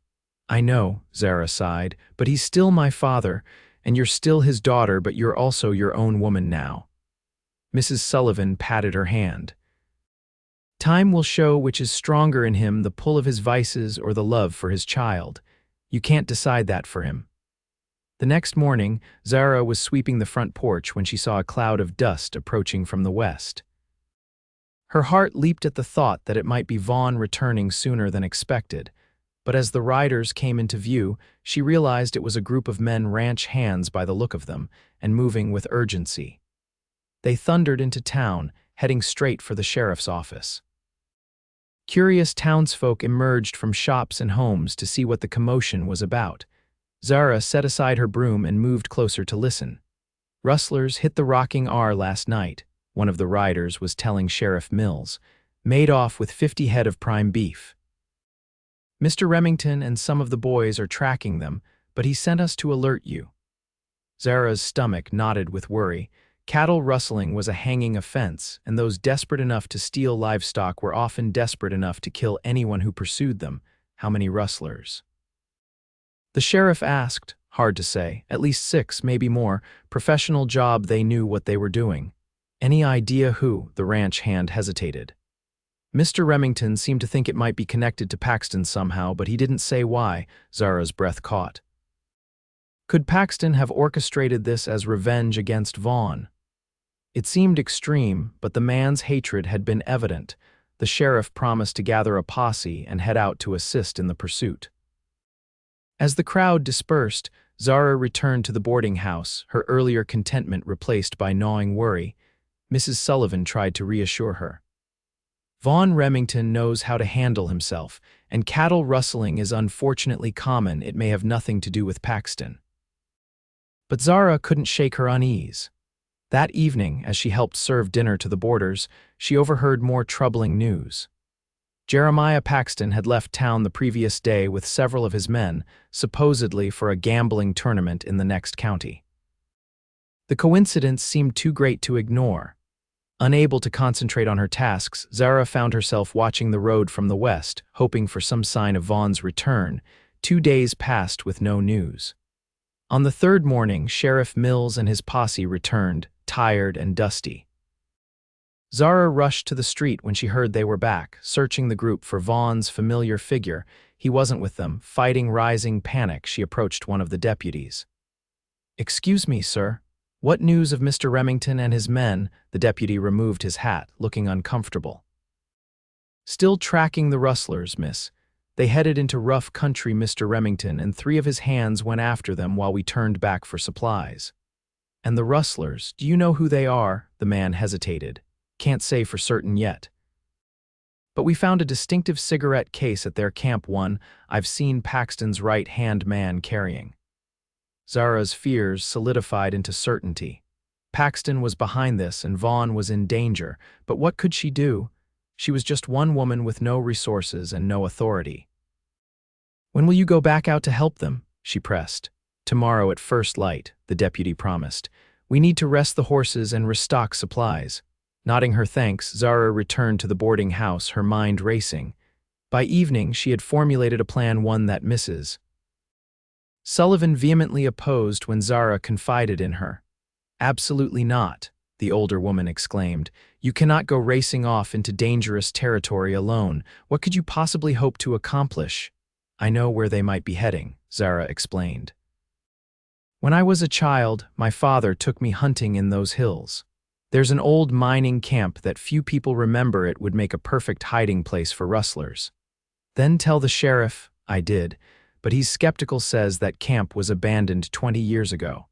I know, Zara sighed, but he's still my father, and you're still his daughter, but you're also your own woman now. Mrs. Sullivan patted her hand. Time will show which is stronger in him, the pull of his vices or the love for his child. You can't decide that for him. The next morning, Zara was sweeping the front porch when she saw a cloud of dust approaching from the west. Her heart leaped at the thought that it might be Vaughn returning sooner than expected, but as the riders came into view, she realized it was a group of men ranch hands by the look of them, and moving with urgency. They thundered into town, heading straight for the sheriff's office. Curious townsfolk emerged from shops and homes to see what the commotion was about. Zara set aside her broom and moved closer to listen. Rustlers hit the rocking R last night, one of the riders was telling Sheriff Mills, made off with 50 head of prime beef. Mr. Remington and some of the boys are tracking them, but he sent us to alert you. Zara's stomach knotted with worry. Cattle rustling was a hanging offense, and those desperate enough to steal livestock were often desperate enough to kill anyone who pursued them. How many rustlers? The sheriff asked, hard to say, at least 6, maybe more, professional job they knew what they were doing. Any idea who? The ranch hand hesitated. Mr. Remington seemed to think it might be connected to Paxton somehow, but he didn't say why. Zara's breath caught. Could Paxton have orchestrated this as revenge against Vaughn? It seemed extreme, but the man's hatred had been evident. The sheriff promised to gather a posse and head out to assist in the pursuit. As the crowd dispersed, Zara returned to the boarding house, her earlier contentment replaced by gnawing worry. Mrs. Sullivan tried to reassure her. Vaughn Remington knows how to handle himself, and cattle rustling is unfortunately common. It may have nothing to do with Paxton. But Zara couldn't shake her unease. That evening, as she helped serve dinner to the boarders, she overheard more troubling news. Jeremiah Paxton had left town the previous day with several of his men, supposedly for a gambling tournament in the next county. The coincidence seemed too great to ignore. Unable to concentrate on her tasks, Zara found herself watching the road from the west, hoping for some sign of Vaughn's return. 2 days passed with no news. On the third morning, Sheriff Mills and his posse returned, tired and dusty. Zara rushed to the street when she heard they were back, searching the group for Vaughn's familiar figure. He wasn't with them. Fighting rising panic, she approached one of the deputies. "Excuse me, sir. What news of Mr. Remington and his men? The deputy removed his hat, looking uncomfortable. Still tracking the rustlers, miss. They headed into rough country, Mr. Remington, and 3 of his hands went after them while we turned back for supplies. And the rustlers, do you know who they are? The man hesitated. Can't say for certain yet. But we found a distinctive cigarette case at their camp, one I've seen Paxton's right-hand man carrying. Zara's fears solidified into certainty. Paxton was behind this and Vaughn was in danger, but what could she do? She was just one woman with no resources and no authority. When will you go back out to help them? She pressed. Tomorrow at first light, the deputy promised. We need to rest the horses and restock supplies. Nodding her thanks, Zara returned to the boarding house, her mind racing. By evening, she had formulated a plan, one that Mrs. Sullivan vehemently opposed when Zara confided in her. Absolutely not, the older woman exclaimed. You cannot go racing off into dangerous territory alone. What could you possibly hope to accomplish? I know where they might be heading, Zara explained. When I was a child, my father took me hunting in those hills. There's an old mining camp that few people remember. It would make a perfect hiding place for rustlers. Then tell the sheriff. I did, but he's skeptical, says that camp was abandoned 20 years ago.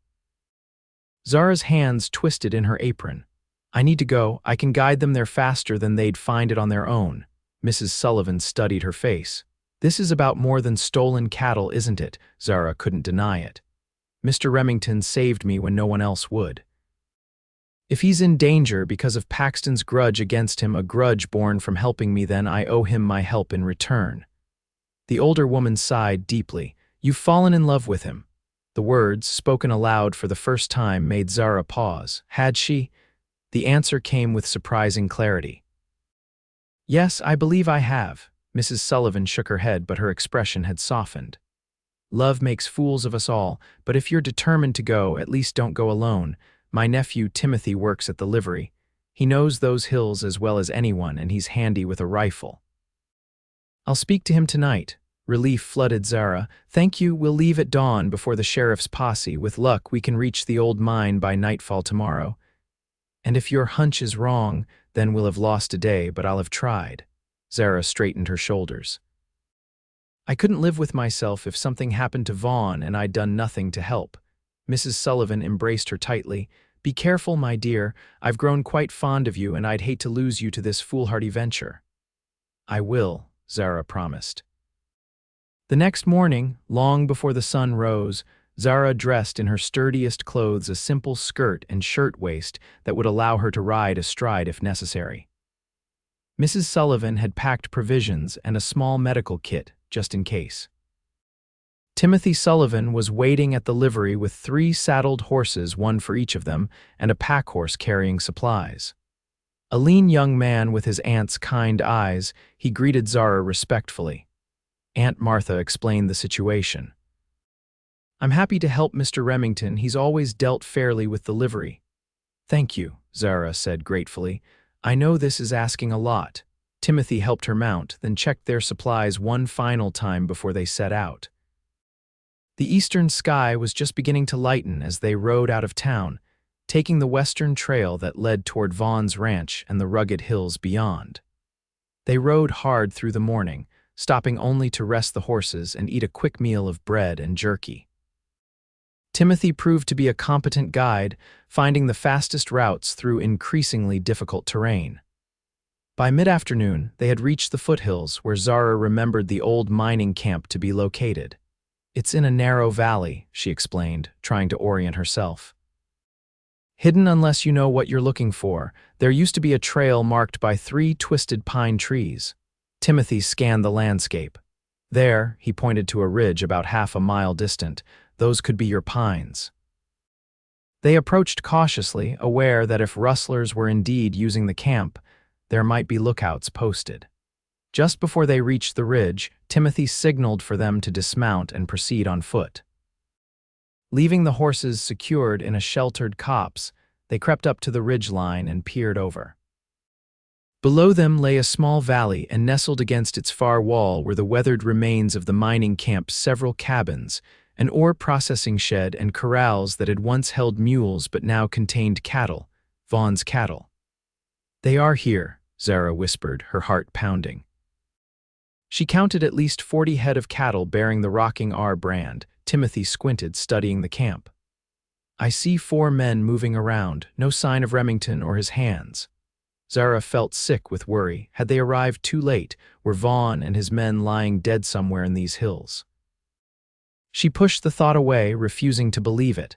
Zara's hands twisted in her apron. I need to go. I can guide them there faster than they'd find it on their own. Mrs. Sullivan studied her face. This is about more than stolen cattle, isn't it? Zara couldn't deny it. Mr. Remington saved me when no one else would. If he's in danger because of Paxton's grudge against him, a grudge born from helping me, then I owe him my help in return. The older woman sighed deeply. You've fallen in love with him. The words, spoken aloud for the first time, made Zara pause. Had she? The answer came with surprising clarity. Yes, I believe I have. Mrs. Sullivan shook her head, but her expression had softened. Love makes fools of us all, but if you're determined to go, at least don't go alone. My nephew Timothy works at the livery. He knows those hills as well as anyone, and he's handy with a rifle. I'll speak to him tonight. Relief flooded Zara. Thank you, we'll leave at dawn before the sheriff's posse. With luck, we can reach the old mine by nightfall tomorrow. And if your hunch is wrong, then we'll have lost a day, but I'll have tried. Zara straightened her shoulders. I couldn't live with myself if something happened to Vaughn and I'd done nothing to help. Mrs. Sullivan embraced her tightly. Be careful, my dear. I've grown quite fond of you, and I'd hate to lose you to this foolhardy venture. I will, Zara promised. The next morning, long before the sun rose, Zara dressed in her sturdiest clothes, a simple skirt and shirtwaist that would allow her to ride astride if necessary. Mrs. Sullivan had packed provisions and a small medical kit, just in case. Timothy Sullivan was waiting at the livery with 3 saddled horses, one for each of them, and a pack horse carrying supplies. A lean young man with his aunt's kind eyes, he greeted Zara respectfully. Aunt Martha explained the situation. I'm happy to help Mr. Remington. He's always dealt fairly with the livery. Thank you, Zara said gratefully. I know this is asking a lot. Timothy helped her mount, then checked their supplies one final time before they set out. The eastern sky was just beginning to lighten as they rode out of town, taking the western trail that led toward Vaughn's ranch and the rugged hills beyond. They rode hard through the morning, stopping only to rest the horses and eat a quick meal of bread and jerky. Timothy proved to be a competent guide, finding the fastest routes through increasingly difficult terrain. By mid-afternoon, they had reached the foothills where Zara remembered the old mining camp to be located. It's in a narrow valley, she explained, trying to orient herself. Hidden unless you know what you're looking for, there used to be a trail marked by 3 twisted pine trees. Timothy scanned the landscape. There, he pointed to a ridge about half a mile distant. Those could be your pines. They approached cautiously, aware that if rustlers were indeed using the camp, there might be lookouts posted. Just before they reached the ridge, Timothy signaled for them to dismount and proceed on foot. Leaving the horses secured in a sheltered copse, they crept up to the ridge line and peered over. Below them lay a small valley, and nestled against its far wall were the weathered remains of the mining camp's several cabins an ore processing shed and corrals that had once held mules but now contained cattle, Vaughn's cattle. "They are here," Zara whispered, her heart pounding. She counted at least 40 head of cattle bearing the Rocking R brand. Timothy squinted, studying the camp. "I see 4 men moving around, no sign of Remington or his hands." Zara felt sick with worry. Had they arrived too late? Were Vaughn and his men lying dead somewhere in these hills? She pushed the thought away, refusing to believe it.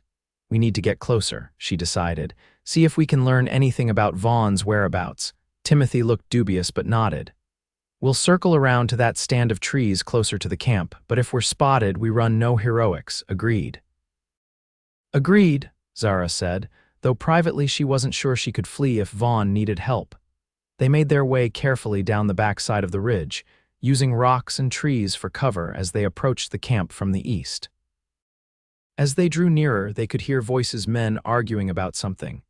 "We need to get closer," she decided. "See if we can learn anything about Vaughn's whereabouts." Timothy looked dubious but nodded. "We'll circle around to that stand of trees closer to the camp, but if we're spotted, we run no heroics." Agreed. "Agreed," Zara said, though privately she wasn't sure she could flee if Vaughn needed help. They made their way carefully down the backside of the ridge, using rocks and trees for cover as they approached the camp from the east. As they drew nearer, they could hear voices, men arguing about something.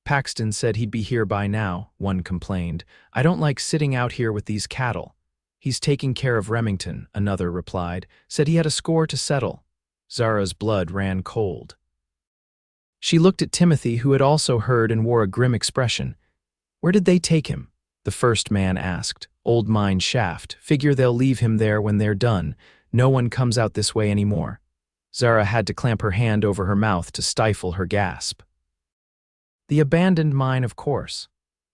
"Paxton said he'd be here by now," one complained. "I don't like sitting out here with these cattle." "He's taking care of Remington," another replied. "Said he had a score to settle." Zara's blood ran cold. She looked at Timothy, who had also heard and wore a grim expression. "Where did they take him?" the first man asked. "Old mine shaft. Figure they'll leave him there when they're done. No one comes out this way anymore." Zara had to clamp her hand over her mouth to stifle her gasp. The abandoned mine, of course.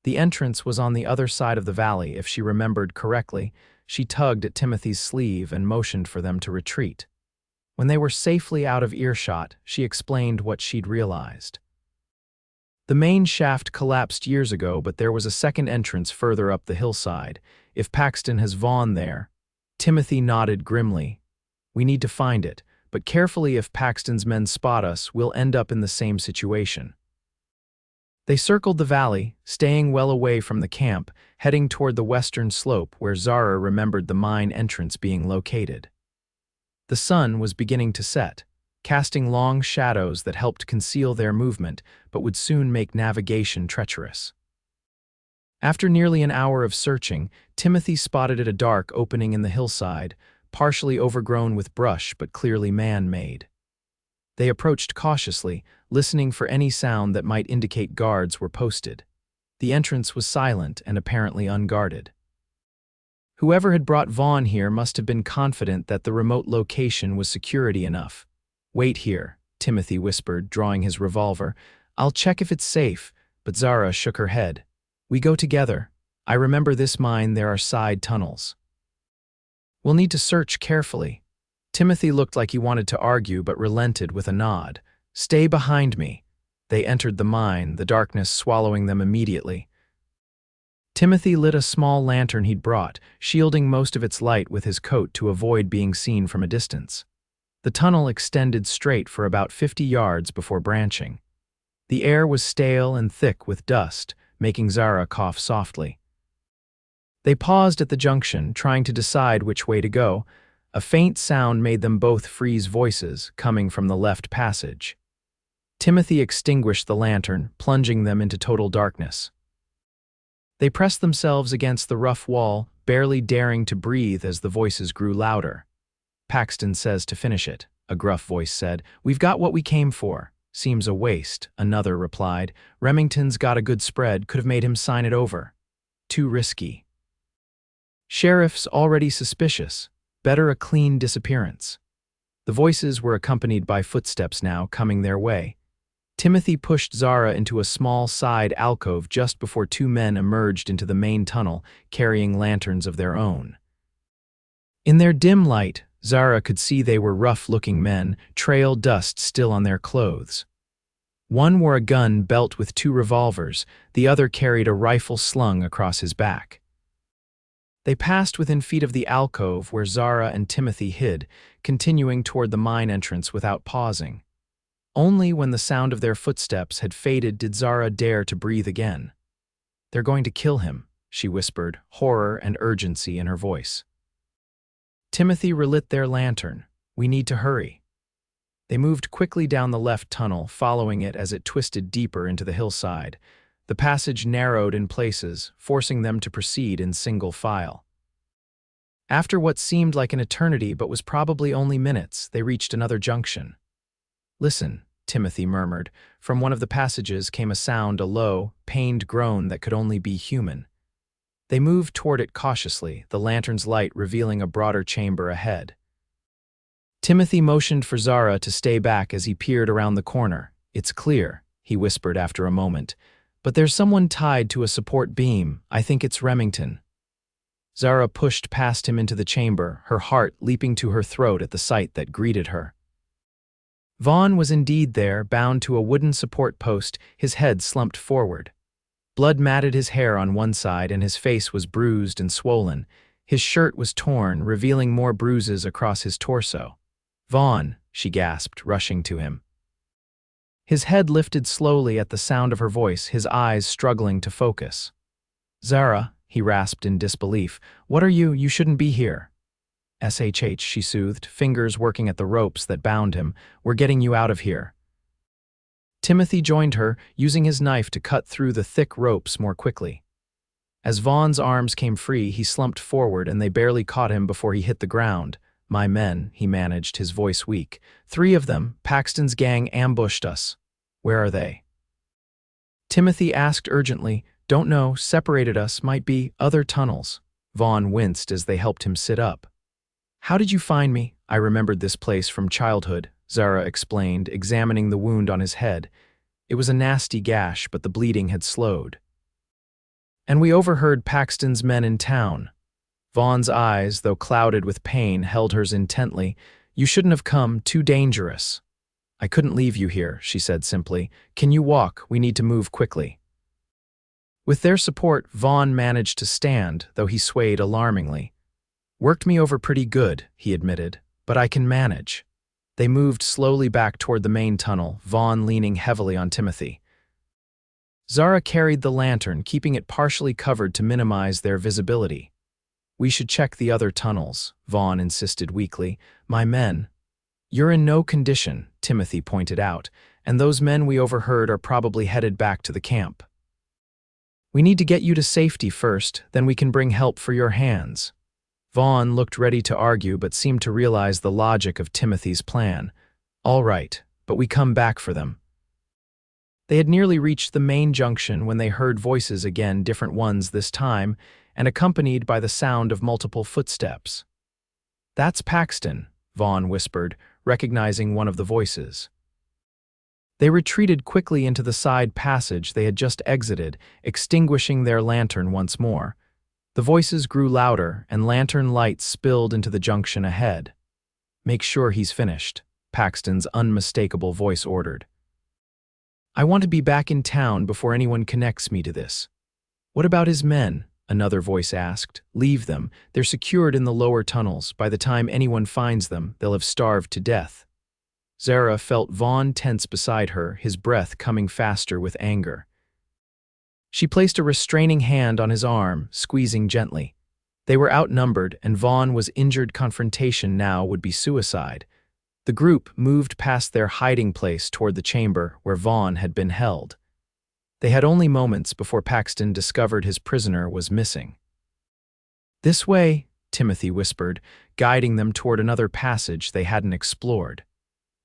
The entrance was on the other side of the valley, if she remembered correctly. She tugged at Timothy's sleeve and motioned for them to retreat. When they were safely out of earshot, she explained what she'd realized. The main shaft collapsed years ago, but there was a second entrance further up the hillside. If Paxton has Vaughn there. Timothy nodded grimly. "We need to find it, but carefully. If Paxton's men spot us, we'll end up in the same situation." They circled the valley, staying well away from the camp, heading toward the western slope where Zara remembered the mine entrance being located. The sun was beginning to set, casting long shadows that helped conceal their movement but would soon make navigation treacherous. After nearly an hour of searching, Timothy spotted a dark opening in the hillside, partially overgrown with brush but clearly man-made. They approached cautiously, listening for any sound that might indicate guards were posted. The entrance was silent and apparently unguarded. Whoever had brought Vaughn here must have been confident that the remote location was security enough. "Wait here," Timothy whispered, drawing his revolver. "I'll check if it's safe," but Zara shook her head. "We go together. I remember this mine, there are side tunnels. We'll need to search carefully." Timothy looked like he wanted to argue but relented with a nod. "Stay behind me." They entered the mine, the darkness swallowing them immediately. Timothy lit a small lantern he'd brought, shielding most of its light with his coat to avoid being seen from a distance. The tunnel extended straight for about 50 yards before branching. The air was stale and thick with dust, making Zara cough softly. They paused at the junction, trying to decide which way to go. A faint sound made them both freeze, voices coming from the left passage. Timothy extinguished the lantern, plunging them into total darkness. They pressed themselves against the rough wall, barely daring to breathe as the voices grew louder. "Paxton says to finish it," a gruff voice said. "We've got what we came for." "Seems a waste," another replied. "Remington's got a good spread, could have made him sign it over." "Too risky." "Sheriff's already suspicious. Better a clean disappearance." The voices were accompanied by footsteps now coming their way. Timothy pushed Zara into a small side alcove just before 2 men emerged into the main tunnel, carrying lanterns of their own. In their dim light, Zara could see they were rough-looking men, trail dust still on their clothes. One wore a gun belt with 2 revolvers, the other carried a rifle slung across his back. They passed within feet of the alcove where Zara and Timothy hid, continuing toward the mine entrance without pausing. Only when the sound of their footsteps had faded did Zara dare to breathe again. "They're going to kill him," she whispered, horror and urgency in her voice. Timothy relit their lantern. "We need to hurry." They moved quickly down the left tunnel, following it as it twisted deeper into the hillside. The passage narrowed in places, forcing them to proceed in single file. After what seemed like an eternity but was probably only minutes, they reached another junction. "Listen," Timothy murmured. From one of the passages came a sound, a low, pained groan that could only be human. They moved toward it cautiously, the lantern's light revealing a broader chamber ahead. Timothy motioned for Zara to stay back as he peered around the corner. "It's clear," he whispered after a moment. "But there's someone tied to a support beam. I think it's Remington." Zara pushed past him into the chamber, her heart leaping to her throat at the sight that greeted her. Vaughn was indeed there, bound to a wooden support post, his head slumped forward. Blood matted his hair on one side and his face was bruised and swollen. His shirt was torn, revealing more bruises across his torso. "Vaughn," she gasped, rushing to him. His head lifted slowly at the sound of her voice, his eyes struggling to focus. "Zara," he rasped in disbelief. "What are you? You shouldn't be here." "SHH," she soothed, fingers working at the ropes that bound him. "We're getting you out of here." Timothy joined her, using his knife to cut through the thick ropes more quickly. As Vaughn's arms came free, he slumped forward and they barely caught him before he hit the ground. "My men," he managed, his voice weak. "3 of them, Paxton's gang, ambushed us. Where are they?" Timothy asked urgently. "Don't know, separated us, might be other tunnels." Vaughn winced as they helped him sit up. "How did you find me?" "I remembered this place from childhood," Zara explained, examining the wound on his head. It was a nasty gash, but the bleeding had slowed. "And we overheard Paxton's men in town." Vaughn's eyes, though clouded with pain, held hers intently. "You shouldn't have come, too dangerous." "I couldn't leave you here," she said simply. "Can you walk? We need to move quickly." With their support, Vaughn managed to stand, though he swayed alarmingly. "Worked me over pretty good," he admitted, "but I can manage." They moved slowly back toward the main tunnel, Vaughn leaning heavily on Timothy. Zara carried the lantern, keeping it partially covered to minimize their visibility. "We should check the other tunnels," Vaughn insisted weakly. "My men—" "You're in no condition," Timothy pointed out, "and those men we overheard are probably headed back to the camp. We need to get you to safety first, then we can bring help for your hands." Vaughn looked ready to argue but seemed to realize the logic of Timothy's plan. "All right, but we come back for them." They had nearly reached the main junction when they heard voices again, different ones this time, and accompanied by the sound of multiple footsteps. "That's Paxton," Vaughn whispered, recognizing one of the voices. They retreated quickly into the side passage they had just exited, extinguishing their lantern once more. The voices grew louder, and lantern lights spilled into the junction ahead. "Make sure he's finished," Paxton's unmistakable voice ordered. "I want to be back in town before anyone connects me to this." "What about his men?" another voice asked. "Leave them. They're secured in the lower tunnels. By the time anyone finds them, they'll have starved to death." Zara felt Vaughn tense beside her, his breath coming faster with anger. She placed a restraining hand on his arm, squeezing gently. They were outnumbered, and Vaughn was injured. Confrontation now would be suicide. The group moved past their hiding place toward the chamber where Vaughn had been held. They had only moments before Paxton discovered his prisoner was missing. "This way," Timothy whispered, guiding them toward another passage they hadn't explored.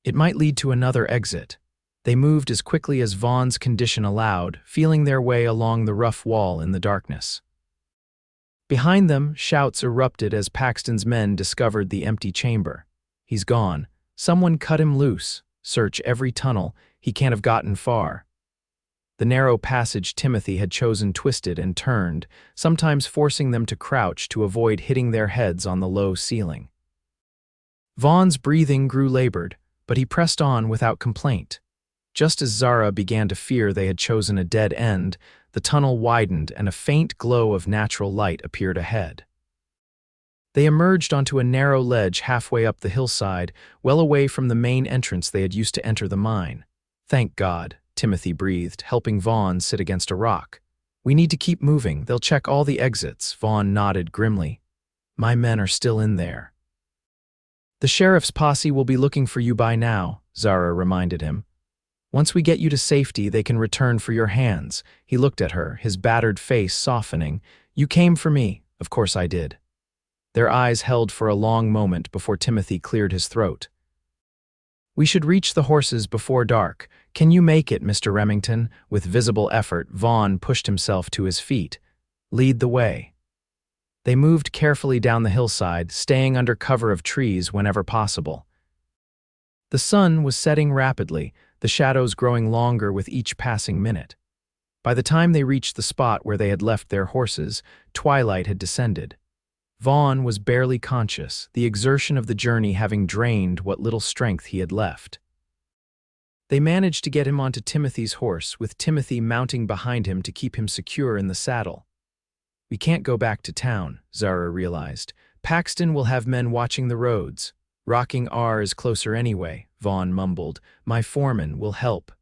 It might lead to another exit. They moved as quickly as Vaughn's condition allowed, feeling their way along the rough wall in the darkness. Behind them, shouts erupted as Paxton's men discovered the empty chamber. "He's gone. Someone cut him loose. Search every tunnel. He can't have gotten far." The narrow passage Timothy had chosen twisted and turned, sometimes forcing them to crouch to avoid hitting their heads on the low ceiling. Vaughn's breathing grew labored, but he pressed on without complaint. Just as Zara began to fear they had chosen a dead end, the tunnel widened and a faint glow of natural light appeared ahead. They emerged onto a narrow ledge halfway up the hillside, well away from the main entrance they had used to enter the mine. "Thank God," Timothy breathed, helping Vaughn sit against a rock. "We need to keep moving. They'll check all the exits." Vaughn nodded grimly. "My men are still in there." "The sheriff's posse will be looking for you by now," Zara reminded him. "Once we get you to safety, they can return for your hands." He looked at her, his battered face softening. "You came for me." "Of course I did." Their eyes held for a long moment before Timothy cleared his throat. "We should reach the horses before dark. Can you make it, Mr. Remington?" With visible effort, Vaughn pushed himself to his feet. "Lead the way." They moved carefully down the hillside, staying under cover of trees whenever possible. The sun was setting rapidly, the shadows growing longer with each passing minute. By the time they reached the spot where they had left their horses, twilight had descended. Vaughn was barely conscious, the exertion of the journey having drained what little strength he had left. They managed to get him onto Timothy's horse, with Timothy mounting behind him to keep him secure in the saddle. "We can't go back to town," Zara realized. "Paxton will have men watching the roads. Rocking R is closer anyway," Vaughn mumbled. "My foreman will help."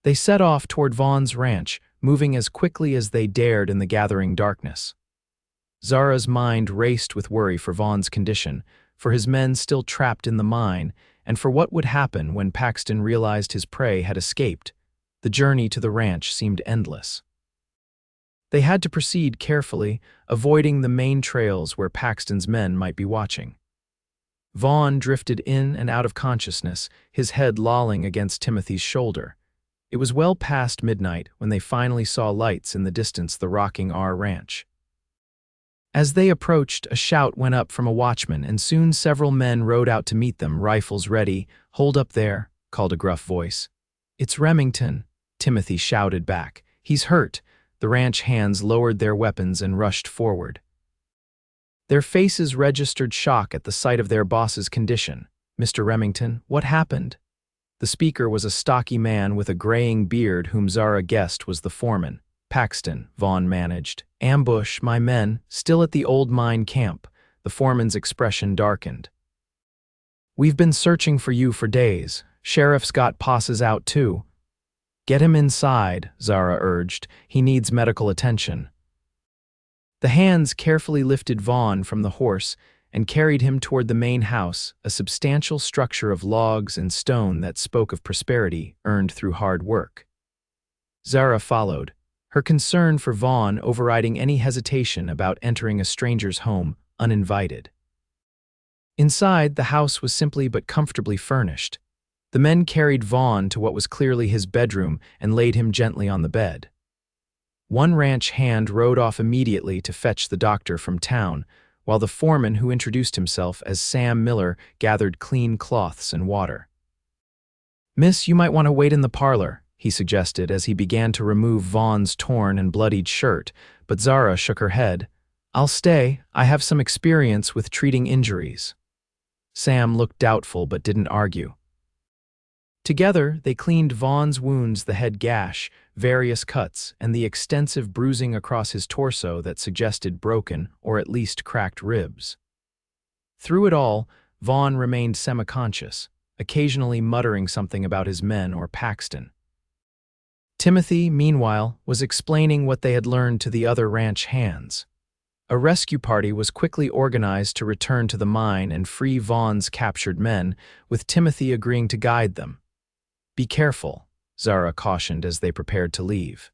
They set off toward Vaughn's ranch, moving as quickly as they dared in the gathering darkness. Zara's mind raced with worry for Vaughn's condition, for his men still trapped in the mine, and for what would happen when Paxton realized his prey had escaped. The journey to the ranch seemed endless. They had to proceed carefully, avoiding the main trails where Paxton's men might be watching. Vaughn drifted in and out of consciousness, his head lolling against Timothy's shoulder. It was well past midnight when they finally saw lights in the distance, the Rocking R ranch. As they approached, a shout went up from a watchman, and soon several men rode out to meet them, rifles ready. "Hold up there," called a gruff voice. "It's Remington," Timothy shouted back. "He's hurt." The ranch hands lowered their weapons and rushed forward. Their faces registered shock at the sight of their boss's condition. "Mr. Remington, what happened?" The speaker was a stocky man with a graying beard whom Zara guessed was the foreman. "Paxton," Vaughn managed. "Ambush, my men, still at the old mine camp." The foreman's expression darkened. "We've been searching for you for days. Sheriff's got posses out too." "Get him inside," Zara urged. "He needs medical attention." The hands carefully lifted Vaughn from the horse and carried him toward the main house, a substantial structure of logs and stone that spoke of prosperity earned through hard work. Zara followed, her concern for Vaughn overriding any hesitation about entering a stranger's home uninvited. Inside, the house was simply but comfortably furnished. The men carried Vaughn to what was clearly his bedroom and laid him gently on the bed. One ranch hand rode off immediately to fetch the doctor from town, while the foreman, who introduced himself as Sam Miller, gathered clean cloths and water. "Miss, you might want to wait in the parlor," he suggested as he began to remove Vaughn's torn and bloodied shirt, but Zara shook her head. "I'll stay. I have some experience with treating injuries." Sam looked doubtful but didn't argue. Together, they cleaned Vaughn's wounds, the head gash, various cuts, and the extensive bruising across his torso that suggested broken or at least cracked ribs. Through it all, Vaughn remained semi-conscious, occasionally muttering something about his men or Paxton. Timothy, meanwhile, was explaining what they had learned to the other ranch hands. A rescue party was quickly organized to return to the mine and free Vaughn's captured men, with Timothy agreeing to guide them. "Be careful," Zara cautioned as they prepared to leave.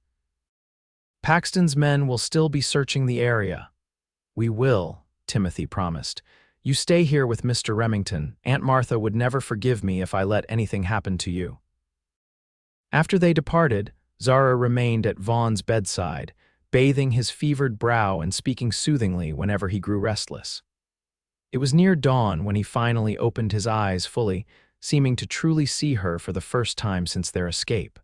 "Paxton's men will still be searching the area." "We will," Timothy promised. "You stay here with Mr. Remington. Aunt Martha would never forgive me if I let anything happen to you." After they departed, Zara remained at Vaughn's bedside, bathing his fevered brow and speaking soothingly whenever he grew restless. It was near dawn when he finally opened his eyes fully, seeming to truly see her for the first time since their escape.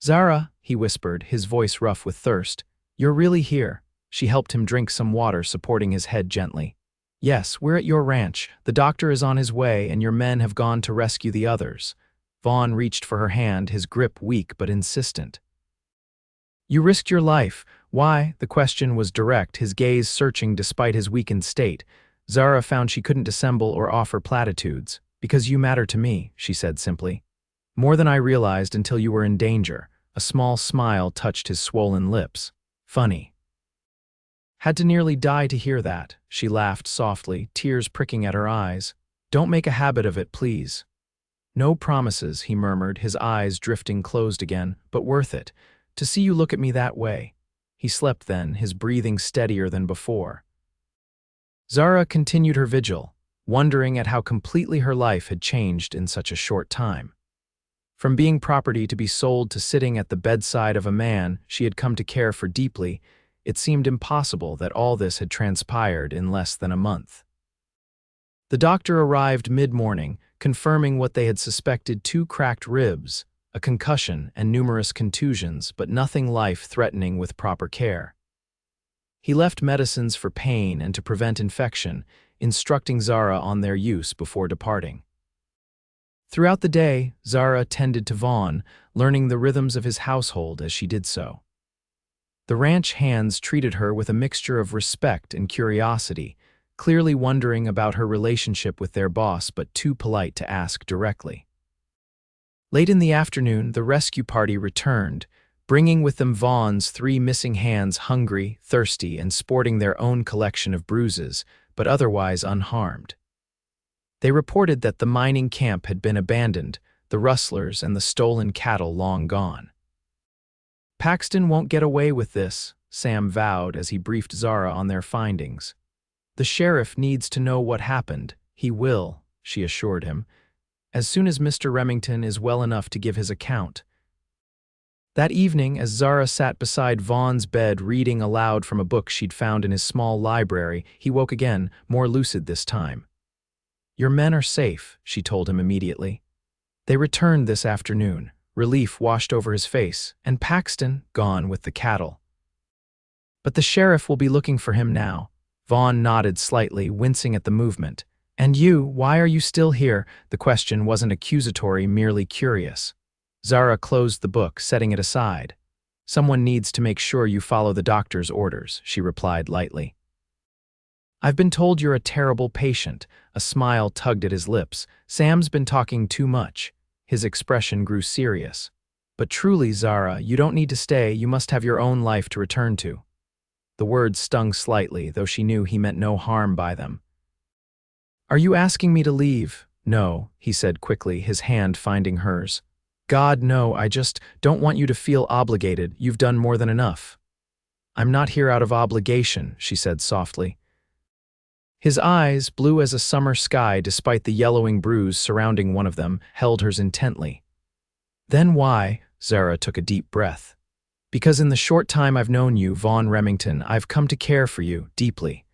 "Zara," he whispered, his voice rough with thirst, "you're really here." She helped him drink some water, supporting his head gently. "Yes, we're at your ranch. The doctor is on his way, and your men have gone to rescue the others." Vaughn reached for her hand, his grip weak but insistent. "You risked your life. Why?" The question was direct, his gaze searching despite his weakened state. Zara found she couldn't dissemble or offer platitudes. "Because you matter to me," she said simply. "More than I realized until you were in danger." A small smile touched his swollen lips. "Funny." "Had to nearly die to hear that." She laughed softly, tears pricking at her eyes. "Don't make a habit of it, please." "No promises," he murmured, his eyes drifting closed again, "but worth it. To see you look at me that way." He slept then, his breathing steadier than before. Zara continued her vigil, wondering at how completely her life had changed in such a short time. From being property to be sold to sitting at the bedside of a man she had come to care for deeply, it seemed impossible that all this had transpired in less than a month. The doctor arrived mid-morning, confirming what they had suspected: 2 cracked ribs, a concussion, and numerous contusions, but nothing life-threatening with proper care. He left medicines for pain and to prevent infection, instructing Zara on their use before departing. Throughout the day, Zara tended to Vaughn, learning the rhythms of his household as she did so. The ranch hands treated her with a mixture of respect and curiosity, clearly wondering about her relationship with their boss but too polite to ask directly. Late in the afternoon, the rescue party returned, bringing with them Vaughn's 3 missing hands, hungry, thirsty, and sporting their own collection of bruises, but otherwise unharmed. They reported that the mining camp had been abandoned, the rustlers and the stolen cattle long gone. "Paxton won't get away with this," Sam vowed as he briefed Zara on their findings. "The sheriff needs to know what happened." "He will," she assured him, "as soon as Mr. Remington is well enough to give his account." That evening, as Zara sat beside Vaughn's bed reading aloud from a book she'd found in his small library, he woke again, more lucid this time. "Your men are safe," she told him immediately. "They returned this afternoon." Relief washed over his face, and Paxton gone with the cattle. "But the sheriff will be looking for him now." Vaughn nodded slightly, wincing at the movement. "And you, why are you still here?" The question wasn't accusatory, merely curious. Zara closed the book, setting it aside. "Someone needs to make sure you follow the doctor's orders," she replied lightly. "I've been told you're a terrible patient." A smile tugged at his lips. "Sam's been talking too much." His expression grew serious. "But truly, Zara, you don't need to stay. You must have your own life to return to." The words stung slightly, though she knew he meant no harm by them. "Are you asking me to leave?" "No," he said quickly, his hand finding hers. "God, no, I just don't want you to feel obligated. You've done more than enough." "I'm not here out of obligation," she said softly. His eyes, blue as a summer sky despite the yellowing bruise surrounding one of them, held hers intently. "Then why?" Zara took a deep breath. "Because in the short time I've known you, Vaughn Remington, I've come to care for you deeply.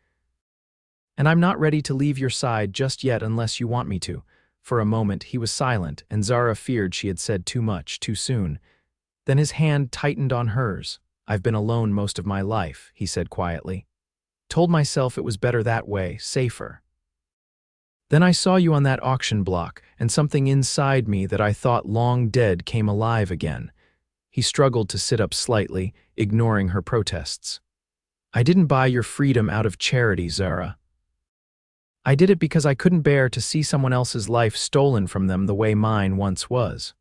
And I'm not ready to leave your side just yet unless you want me to." For a moment he was silent, and Zara feared she had said too much, too soon. Then his hand tightened on hers. "I've been alone most of my life," he said quietly. "Told myself it was better that way, safer. Then I saw you on that auction block, and something inside me that I thought long dead came alive again." He struggled to sit up slightly, ignoring her protests. "I didn't buy your freedom out of charity, Zara. I did it because I couldn't bear to see someone else's life stolen from them the way mine once was."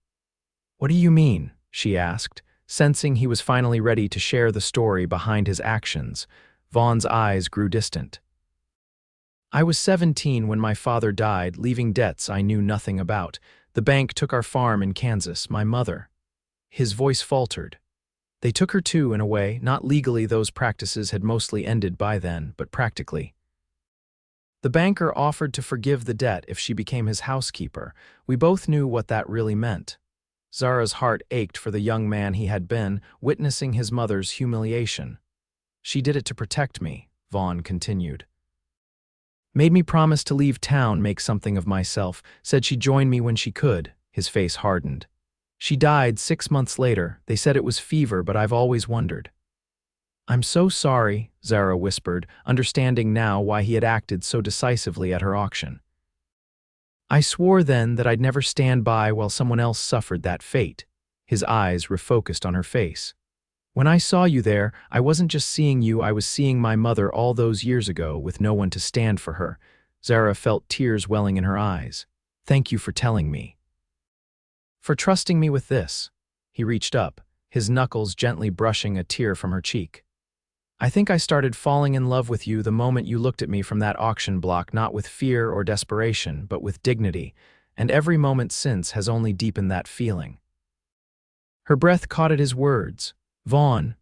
"What do you mean?" she asked, sensing he was finally ready to share the story behind his actions. Vaughn's eyes grew distant. "I was 17 when my father died, leaving debts I knew nothing about. The bank took our farm in Kansas, my mother." His voice faltered. "They took her too, in a way. Not legally, those practices had mostly ended by then, but practically. The banker offered to forgive the debt if she became his housekeeper. We both knew what that really meant." Zara's heart ached for the young man he had been, witnessing his mother's humiliation. "She did it to protect me," Vaughn continued. "Made me promise to leave town, make something of myself. Said she'd join me when she could." His face hardened. "She died 6 months later. They said it was fever, but I've always wondered." "I'm so sorry," Zara whispered, understanding now why he had acted so decisively at her auction. "I swore then that I'd never stand by while someone else suffered that fate." His eyes refocused on her face. "When I saw you there, I wasn't just seeing you, I was seeing my mother all those years ago with no one to stand for her." Zara felt tears welling in her eyes. "Thank you for telling me. For trusting me with this." He reached up, his knuckles gently brushing a tear from her cheek. "I think I started falling in love with you the moment you looked at me from that auction block, not with fear or desperation, but with dignity, and every moment since has only deepened that feeling." Her breath caught at his words. "Vaughn,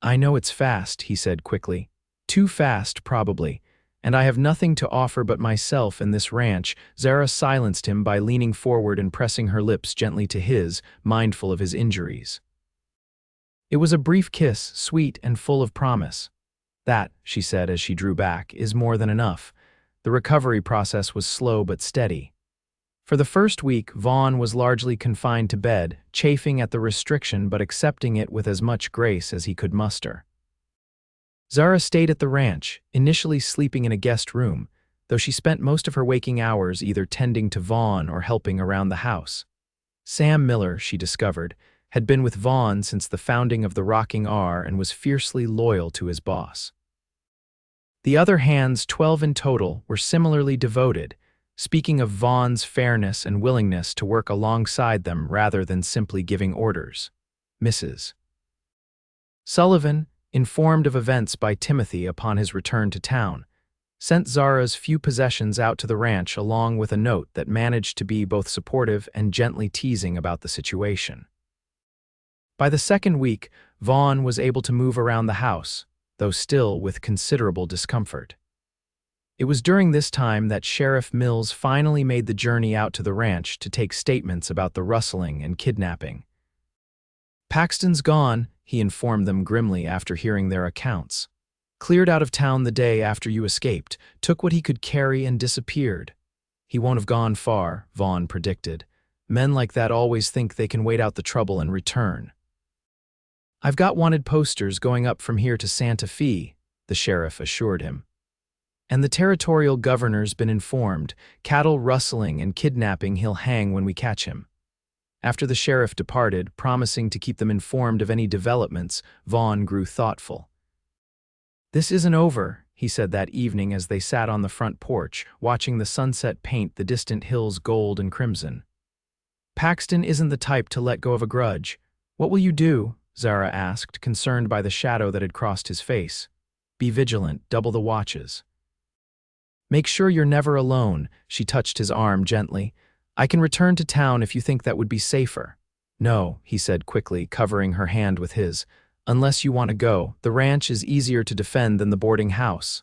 I know it's fast," he said quickly. "Too fast, probably. And I have nothing to offer but myself and this ranch. Zara silenced him by leaning forward and pressing her lips gently to his, mindful of his injuries. It was a brief kiss, sweet and full of promise. That, she said as she drew back, is more than enough. The recovery process was slow but steady. For the first week, Vaughn was largely confined to bed, chafing at the restriction but accepting it with as much grace as he could muster. Zara stayed at the ranch, initially sleeping in a guest room, though she spent most of her waking hours either tending to Vaughn or helping around the house. Sam Miller, she discovered, had been with Vaughn since the founding of the Rocking R and was fiercely loyal to his boss. The other hands, 12 in total, were similarly devoted, speaking of Vaughn's fairness and willingness to work alongside them rather than simply giving orders. Mrs. Sullivan, informed of events by Timothy upon his return to town, sent Zara's few possessions out to the ranch along with a note that managed to be both supportive and gently teasing about the situation. By the second week, Vaughn was able to move around the house, though still with considerable discomfort. It was during this time that Sheriff Mills finally made the journey out to the ranch to take statements about the rustling and kidnapping. "Paxton's gone," he informed them grimly after hearing their accounts. "Cleared out of town the day after you escaped, took what he could carry and disappeared." "He won't have gone far," Vaughn predicted. "Men like that always think they can wait out the trouble and return." "I've got wanted posters going up from here to Santa Fe," the sheriff assured him. "And the territorial governor's been informed. Cattle rustling and kidnapping he'll hang when we catch him." After the sheriff departed, promising to keep them informed of any developments, Vaughn grew thoughtful. "This isn't over," he said that evening as they sat on the front porch, watching the sunset paint the distant hills gold and crimson. "Paxton isn't the type to let go of a grudge. What will you do?" Zara asked, concerned by the shadow that had crossed his face. "Be vigilant, double the watches." "Make sure you're never alone," she touched his arm gently. "I can return to town if you think that would be safer." "No," he said quickly, covering her hand with his. "Unless you want to go, the ranch is easier to defend than the boarding house."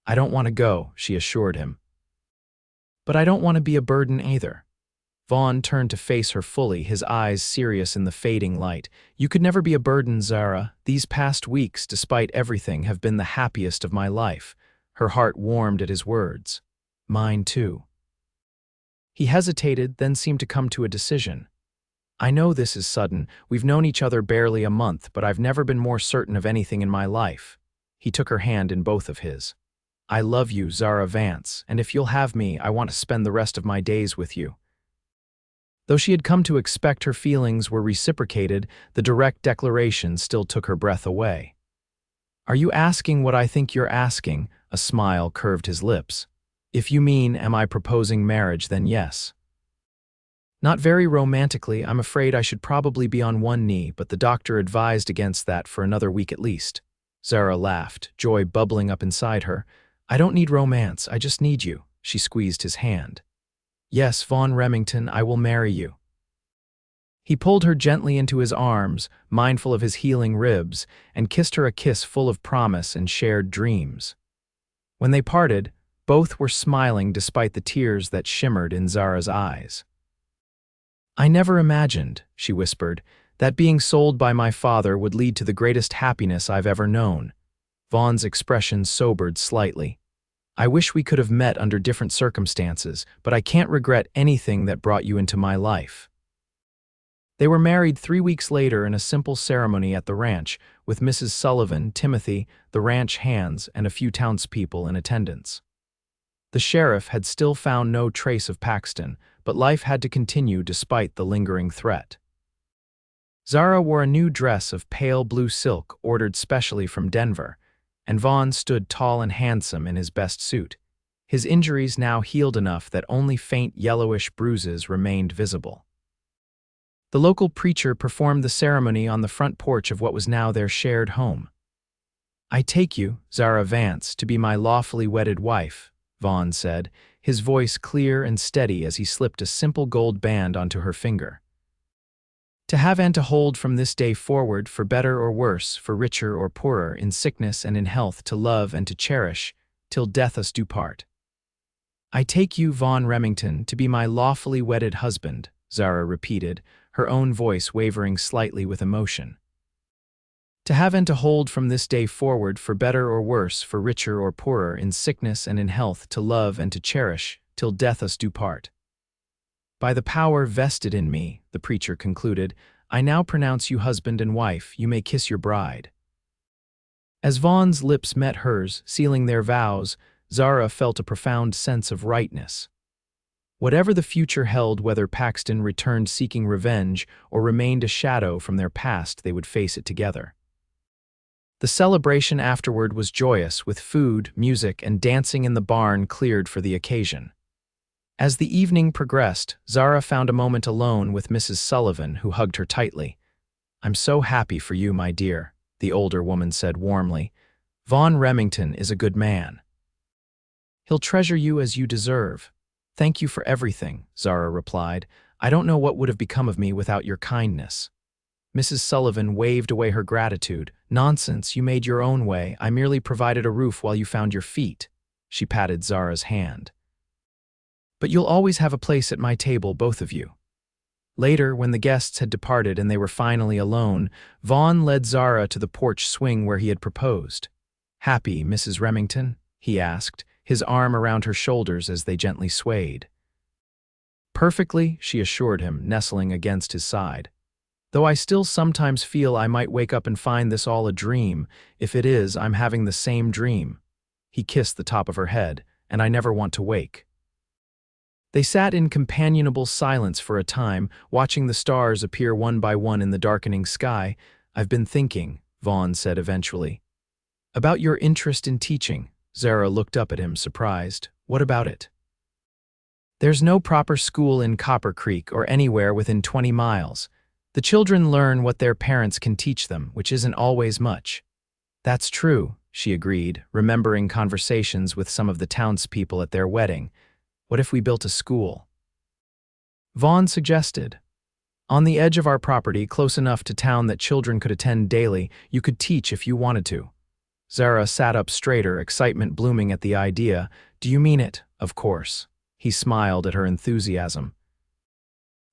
"I don't want to go," she assured him. "But I don't want to be a burden either." Vaughn turned to face her fully, his eyes serious in the fading light. "You could never be a burden, Zara. These past weeks, despite everything, have been the happiest of my life." Her heart warmed at his words. "Mine too." He hesitated, then seemed to come to a decision. "I know this is sudden. We've known each other barely a month, but I've never been more certain of anything in my life." He took her hand in both of his. "I love you, Zara Vance, and if you'll have me, I want to spend the rest of my days with you." Though she had come to expect her feelings were reciprocated, the direct declaration still took her breath away. "Are you asking what I think you're asking?" A smile curved his lips. "If you mean, am I proposing marriage, then yes." "Not very romantically. I'm afraid I should probably be on one knee, but the doctor advised against that for another week at least." Zara laughed, joy bubbling up inside her. "I don't need romance, I just need you." She squeezed his hand. "Yes, Vaughn Remington, I will marry you." He pulled her gently into his arms, mindful of his healing ribs, and kissed her a kiss full of promise and shared dreams. When they parted, both were smiling despite the tears that shimmered in Zara's eyes. "I never imagined," she whispered, "that being sold by my father would lead to the greatest happiness I've ever known." Vaughn's expression sobered slightly. "I wish we could have met under different circumstances, but I can't regret anything that brought you into my life." They were married 3 weeks later in a simple ceremony at the ranch, with Mrs. Sullivan, Timothy, the ranch hands, and a few townspeople in attendance. The sheriff had still found no trace of Paxton, but life had to continue despite the lingering threat. Zara wore a new dress of pale blue silk ordered specially from Denver, and Vaughn stood tall and handsome in his best suit. His injuries now healed enough that only faint yellowish bruises remained visible. The local preacher performed the ceremony on the front porch of what was now their shared home. "I take you, Zara Vance, to be my lawfully wedded wife," Vaughn said, his voice clear and steady as he slipped a simple gold band onto her finger. "To have and to hold from this day forward, for better or worse, for richer or poorer, in sickness and in health, to love and to cherish, till death us do part. I take you, Vaughn Remington, to be my lawfully wedded husband, Zara repeated, her own voice wavering slightly with emotion. To have and to hold from this day forward, for better or worse, for richer or poorer, in sickness and in health, to love and to cherish, till death us do part. By the power vested in me, the preacher concluded, I now pronounce you husband and wife. You may kiss your bride. As Vaughn's lips met hers, sealing their vows, Zara felt a profound sense of rightness. Whatever the future held, whether Paxton returned seeking revenge or remained a shadow from their past, they would face it together. The celebration afterward was joyous, with food, music, and dancing in the barn cleared for the occasion. As the evening progressed, Zara found a moment alone with Mrs. Sullivan, who hugged her tightly. I'm so happy for you, my dear, the older woman said warmly. Vaughn Remington is a good man. He'll treasure you as you deserve. Thank you for everything, Zara replied. I don't know what would have become of me without your kindness. Mrs. Sullivan waved away her gratitude. Nonsense, you made your own way. I merely provided a roof while you found your feet. She patted Zara's hand. But you'll always have a place at my table, both of you. Later, when the guests had departed and they were finally alone, Vaughn led Zara to the porch swing where he had proposed. Happy, Mrs. Remington? He asked, his arm around her shoulders as they gently swayed. Perfectly, she assured him, nestling against his side. Though I still sometimes feel I might wake up and find this all a dream. If it is, I'm having the same dream. He kissed the top of her head, and I never want to wake. They sat in companionable silence for a time, watching the stars appear one by one in the darkening sky. I've been thinking, Vaughn said eventually. About your interest in teaching. Zara looked up at him, surprised. What about it? There's no proper school in Copper Creek or anywhere within 20 miles. The children learn what their parents can teach them, which isn't always much. That's true, she agreed, remembering conversations with some of the townspeople at their wedding. What if we built a school? Vaughn suggested. On the edge of our property, close enough to town that children could attend daily, you could teach if you wanted to. Zara sat up straighter, excitement blooming at the idea. Do you mean it? Of course. He smiled at her enthusiasm.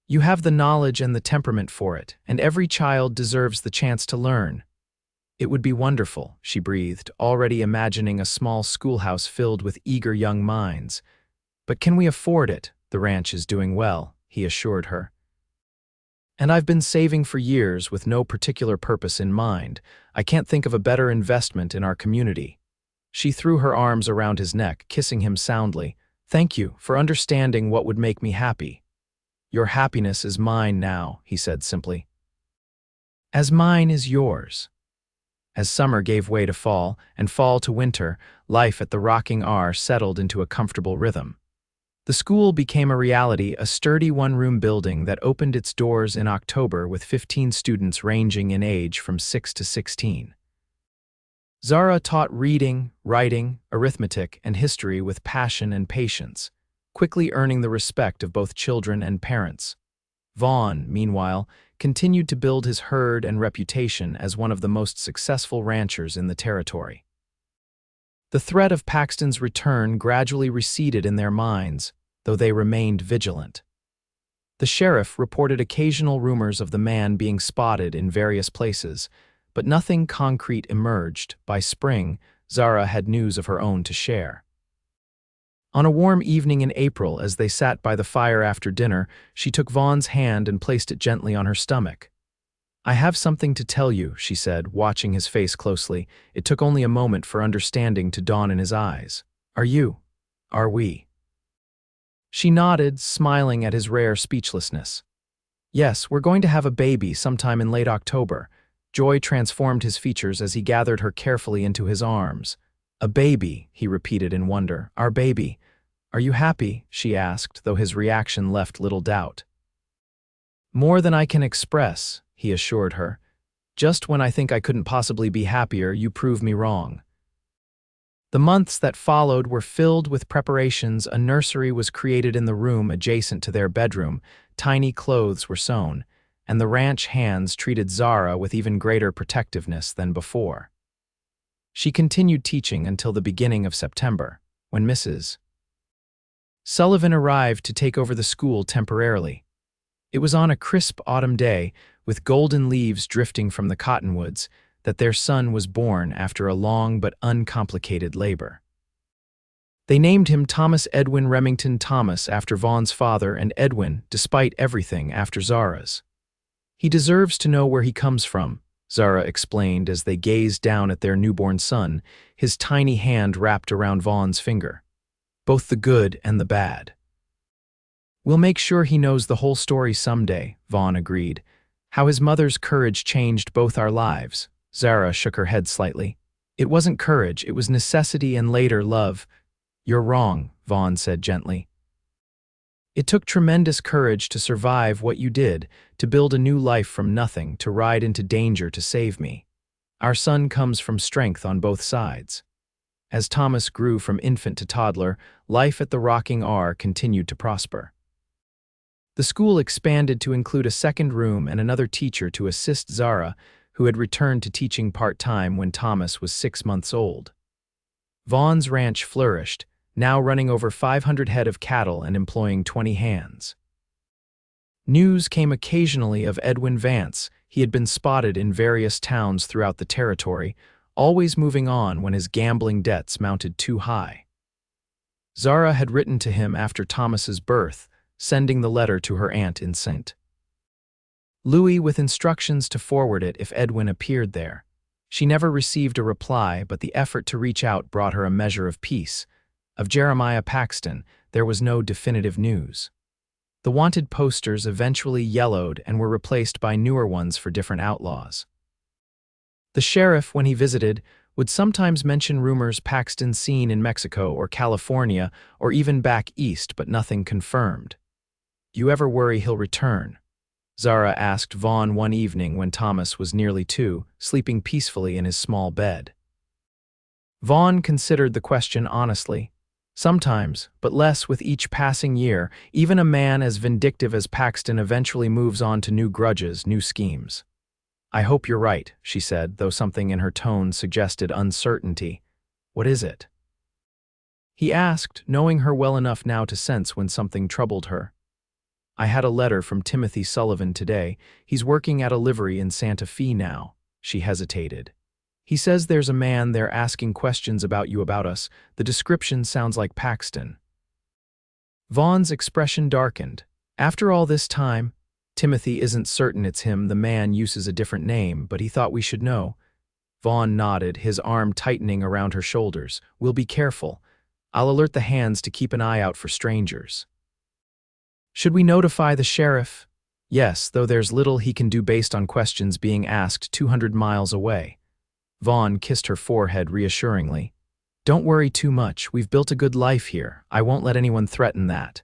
You have the knowledge and the temperament for it, and every child deserves the chance to learn. It would be wonderful, she breathed, already imagining a small schoolhouse filled with eager young minds. But can we afford it? The ranch is doing well, he assured her. And I've been saving for years with no particular purpose in mind. I can't think of a better investment in our community. She threw her arms around his neck, kissing him soundly. Thank you for understanding what would make me happy. Your happiness is mine now, he said simply. As mine is yours. As summer gave way to fall, and fall to winter, life at the Rocking R settled into a comfortable rhythm. The school became a reality, a sturdy one-room building that opened its doors in October with 15 students ranging in age from 6 to 16. Zara taught reading, writing, arithmetic, and history with passion and patience, quickly earning the respect of both children and parents. Vaughn, meanwhile, continued to build his herd and reputation as one of the most successful ranchers in the territory. The threat of Paxton's return gradually receded in their minds, though they remained vigilant. The sheriff reported occasional rumors of the man being spotted in various places, but nothing concrete emerged. By spring, Zara had news of her own to share. On a warm evening in April, as they sat by the fire after dinner, she took Vaughn's hand and placed it gently on her stomach. I have something to tell you, she said, watching his face closely. It took only a moment for understanding to dawn in his eyes. Are we? She nodded, smiling at his rare speechlessness. Yes, we're going to have a baby sometime in late October. Joy transformed his features as he gathered her carefully into his arms. A baby, he repeated in wonder. Our baby. Are you happy? She asked, though his reaction left little doubt. More than I can express, he assured her. Just when I think I couldn't possibly be happier, you prove me wrong. The months that followed were filled with preparations. A nursery was created in the room adjacent to their bedroom, tiny clothes were sewn, and the ranch hands treated Zara with even greater protectiveness than before. She continued teaching until the beginning of September, when Mrs. Sullivan arrived to take over the school temporarily. It was on a crisp autumn day, with golden leaves drifting from the cottonwoods, that their son was born after a long but uncomplicated labor. They named him Thomas Edwin Remington Thomas after Vaughn's father, and Edwin, despite everything, after Zara's. "He deserves to know where he comes from," Zara explained as they gazed down at their newborn son, his tiny hand wrapped around Vaughn's finger. "Both the good and the bad." "We'll make sure he knows the whole story someday," Vaughn agreed. "How his mother's courage changed both our lives." Zara shook her head slightly. "It wasn't courage, it was necessity and later love." "You're wrong," Vaughn said gently. "It took tremendous courage to survive what you did, to build a new life from nothing, to ride into danger to save me. Our son comes from strength on both sides." As Thomas grew from infant to toddler, life at the Rocking R continued to prosper. The school expanded to include a second room and another teacher to assist Zara, who had returned to teaching part-time when Thomas was 6 months old. Vaughn's ranch flourished, now running over 500 head of cattle and employing 20 hands. News came occasionally of Edwin Vance. He had been spotted in various towns throughout the territory, always moving on when his gambling debts mounted too high. Zara had written to him after Thomas's birth, sending the letter to her aunt in St. Louis with instructions to forward it if Edwin appeared there. She never received a reply, but the effort to reach out brought her a measure of peace. Of Jeremiah Paxton, there was no definitive news. The wanted posters eventually yellowed and were replaced by newer ones for different outlaws. The sheriff, when he visited, would sometimes mention rumors Paxton seen in Mexico or California or even back east, but nothing confirmed. "You ever worry he'll return?" Zara asked Vaughn one evening when Thomas was nearly 2, sleeping peacefully in his small bed. Vaughn considered the question honestly. Sometimes, but less with each passing year. Even a man as vindictive as Paxton eventually moves on to new grudges, new schemes. "I hope you're right," she said, though something in her tone suggested uncertainty. "What is it?" he asked, knowing her well enough now to sense when something troubled her. "I had a letter from Timothy Sullivan today. He's working at a livery in Santa Fe now." She hesitated. "He says there's a man there asking questions about you, about us. The description sounds like Paxton." Vaughn's expression darkened. "After all this time, Timothy isn't certain it's him. The man uses a different name, but he thought we should know." Vaughn nodded, his arm tightening around her shoulders. "We'll be careful. I'll alert the hands to keep an eye out for strangers." "Should we notify the sheriff?" "Yes, though there's little he can do based on questions being asked 200 miles away." Vaughn kissed her forehead reassuringly. "Don't worry too much. We've built a good life here. I won't let anyone threaten that."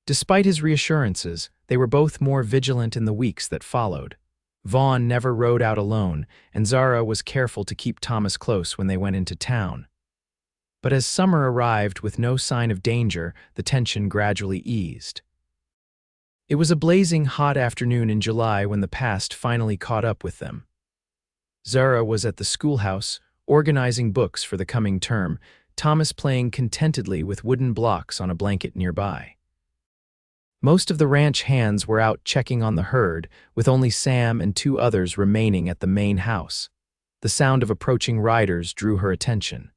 Despite his reassurances, they were both more vigilant in the weeks that followed. Vaughn never rode out alone, and Zara was careful to keep Thomas close when they went into town. But as summer arrived with no sign of danger, the tension gradually eased. It was a blazing hot afternoon in July when the past finally caught up with them. Zara was at the schoolhouse, organizing books for the coming term, Thomas playing contentedly with wooden blocks on a blanket nearby. Most of the ranch hands were out checking on the herd, with only Sam and 2 others remaining at the main house. The sound of approaching riders drew her attention.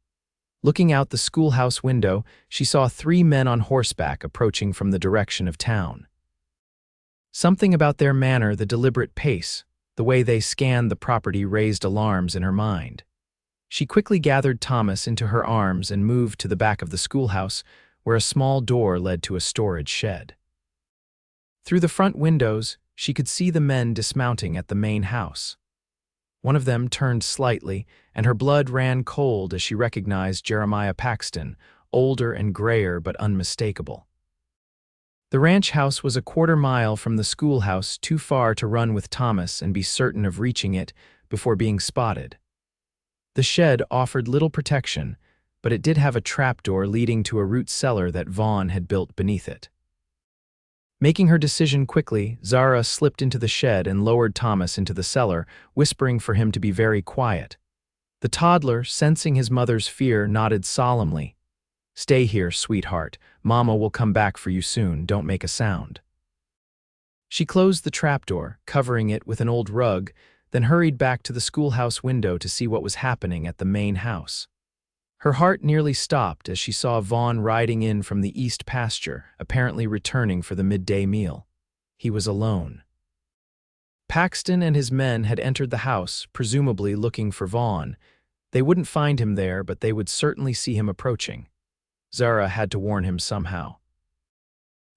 Looking out the schoolhouse window, she saw 3 men on horseback approaching from the direction of town. Something about their manner, the deliberate pace, the way they scanned the property raised alarms in her mind. She quickly gathered Thomas into her arms and moved to the back of the schoolhouse, where a small door led to a storage shed. Through the front windows, she could see the men dismounting at the main house. One of them turned slightly, and her blood ran cold as she recognized Jeremiah Paxton, older and grayer but unmistakable. The ranch house was a quarter-mile from the schoolhouse, too far to run with Thomas and be certain of reaching it before being spotted. The shed offered little protection, but it did have a trapdoor leading to a root cellar that Vaughn had built beneath it. Making her decision quickly, Zara slipped into the shed and lowered Thomas into the cellar, whispering for him to be very quiet. The toddler, sensing his mother's fear, nodded solemnly. "Stay here, sweetheart. Mama will come back for you soon. Don't make a sound." She closed the trapdoor, covering it with an old rug, then hurried back to the schoolhouse window to see what was happening at the main house. Her heart nearly stopped as she saw Vaughn riding in from the east pasture, apparently returning for the midday meal. He was alone. Paxton and his men had entered the house, presumably looking for Vaughn. They wouldn't find him there, but they would certainly see him approaching. Zara had to warn him somehow.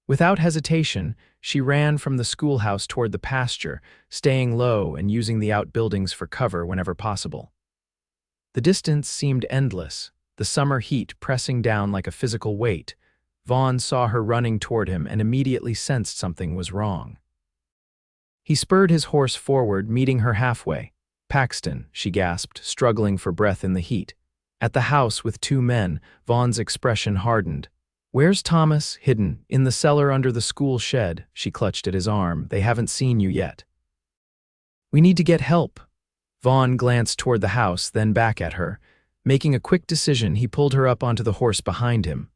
Without hesitation, she ran from the schoolhouse toward the pasture, staying low and using the outbuildings for cover whenever possible. The distance seemed endless, the summer heat pressing down like a physical weight. Vaughn saw her running toward him and immediately sensed something was wrong. He spurred his horse forward, meeting her halfway. "Paxton," she gasped, struggling for breath in the heat. At the house with two men, Vaughn's expression hardened. "Where's Thomas?" "Hidden, in the cellar under the school shed." She clutched at his arm. "They haven't seen you yet." "We need to get help." Vaughn glanced toward the house, then back at her. Making a quick decision, he pulled her up onto the horse behind him.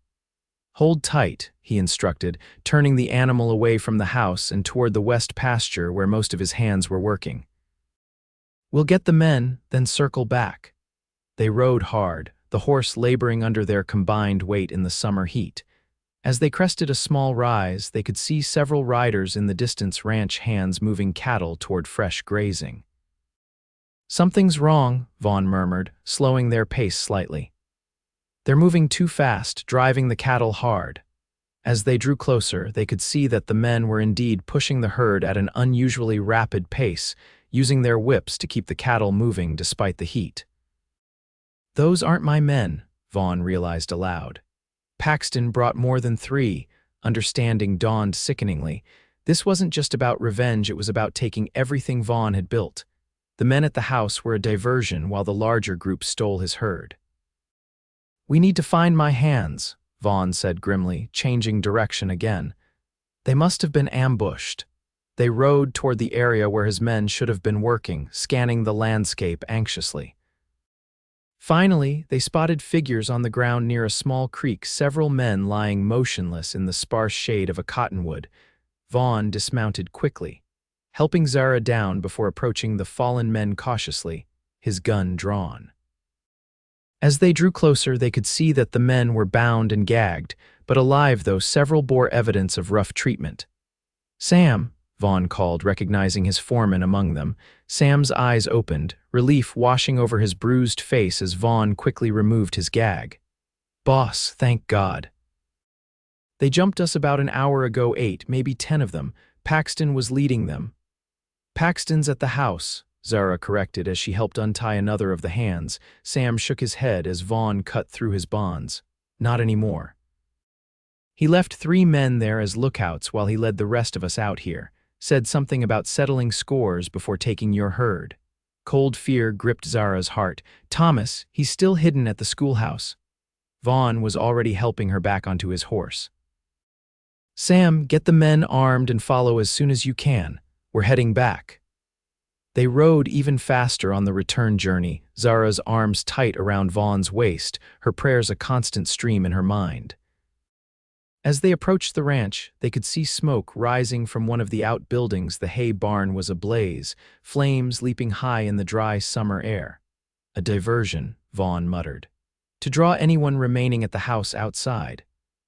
"Hold tight," he instructed, turning the animal away from the house and toward the west pasture where most of his hands were working. "We'll get the men, then circle back." They rode hard, the horse laboring under their combined weight in the summer heat. As they crested a small rise, they could see several riders in the distance, ranch hands moving cattle toward fresh grazing. "Something's wrong," Vaughn murmured, slowing their pace slightly. "They're moving too fast, driving the cattle hard." As they drew closer, they could see that the men were indeed pushing the herd at an unusually rapid pace, using their whips to keep the cattle moving despite the heat. "Those aren't my men," Vaughn realized aloud. Paxton brought more than 3, understanding dawned sickeningly. This wasn't just about revenge, it was about taking everything Vaughn had built. The men at the house were a diversion while the larger group stole his herd. "We need to find my hands," Vaughn said grimly, changing direction again. They must have been ambushed. They rode toward the area where his men should have been working, scanning the landscape anxiously. Finally, they spotted figures on the ground near a small creek, several men lying motionless in the sparse shade of a cottonwood. Vaughn dismounted quickly, helping Zara down before approaching the fallen men cautiously, his gun drawn. As they drew closer, they could see that the men were bound and gagged, but alive though several bore evidence of rough treatment. "Sam," Vaughn called, recognizing his foreman among them. Sam's eyes opened, relief washing over his bruised face as Vaughn quickly removed his gag. "Boss, thank God." "They jumped us about an hour ago, 8, maybe 10 of them. Paxton was leading them." "Paxton's at the house," Zara corrected as she helped untie another of the hands. Sam shook his head as Vaughn cut through his bonds. "Not anymore. He left 3 men there as lookouts while he led the rest of us out here. Said something about settling scores before taking your herd." Cold fear gripped Zara's heart. "Thomas, he's still hidden at the schoolhouse." Vaughn was already helping her back onto his horse. "Sam, get the men armed and follow as soon as you can. We're heading back." They rode even faster on the return journey, Zara's arms tight around Vaughn's waist, her prayers a constant stream in her mind. As they approached the ranch, they could see smoke rising from one of the outbuildings. The hay barn was ablaze, flames leaping high in the dry summer air. "A diversion," Vaughn muttered, "to draw anyone remaining at the house outside."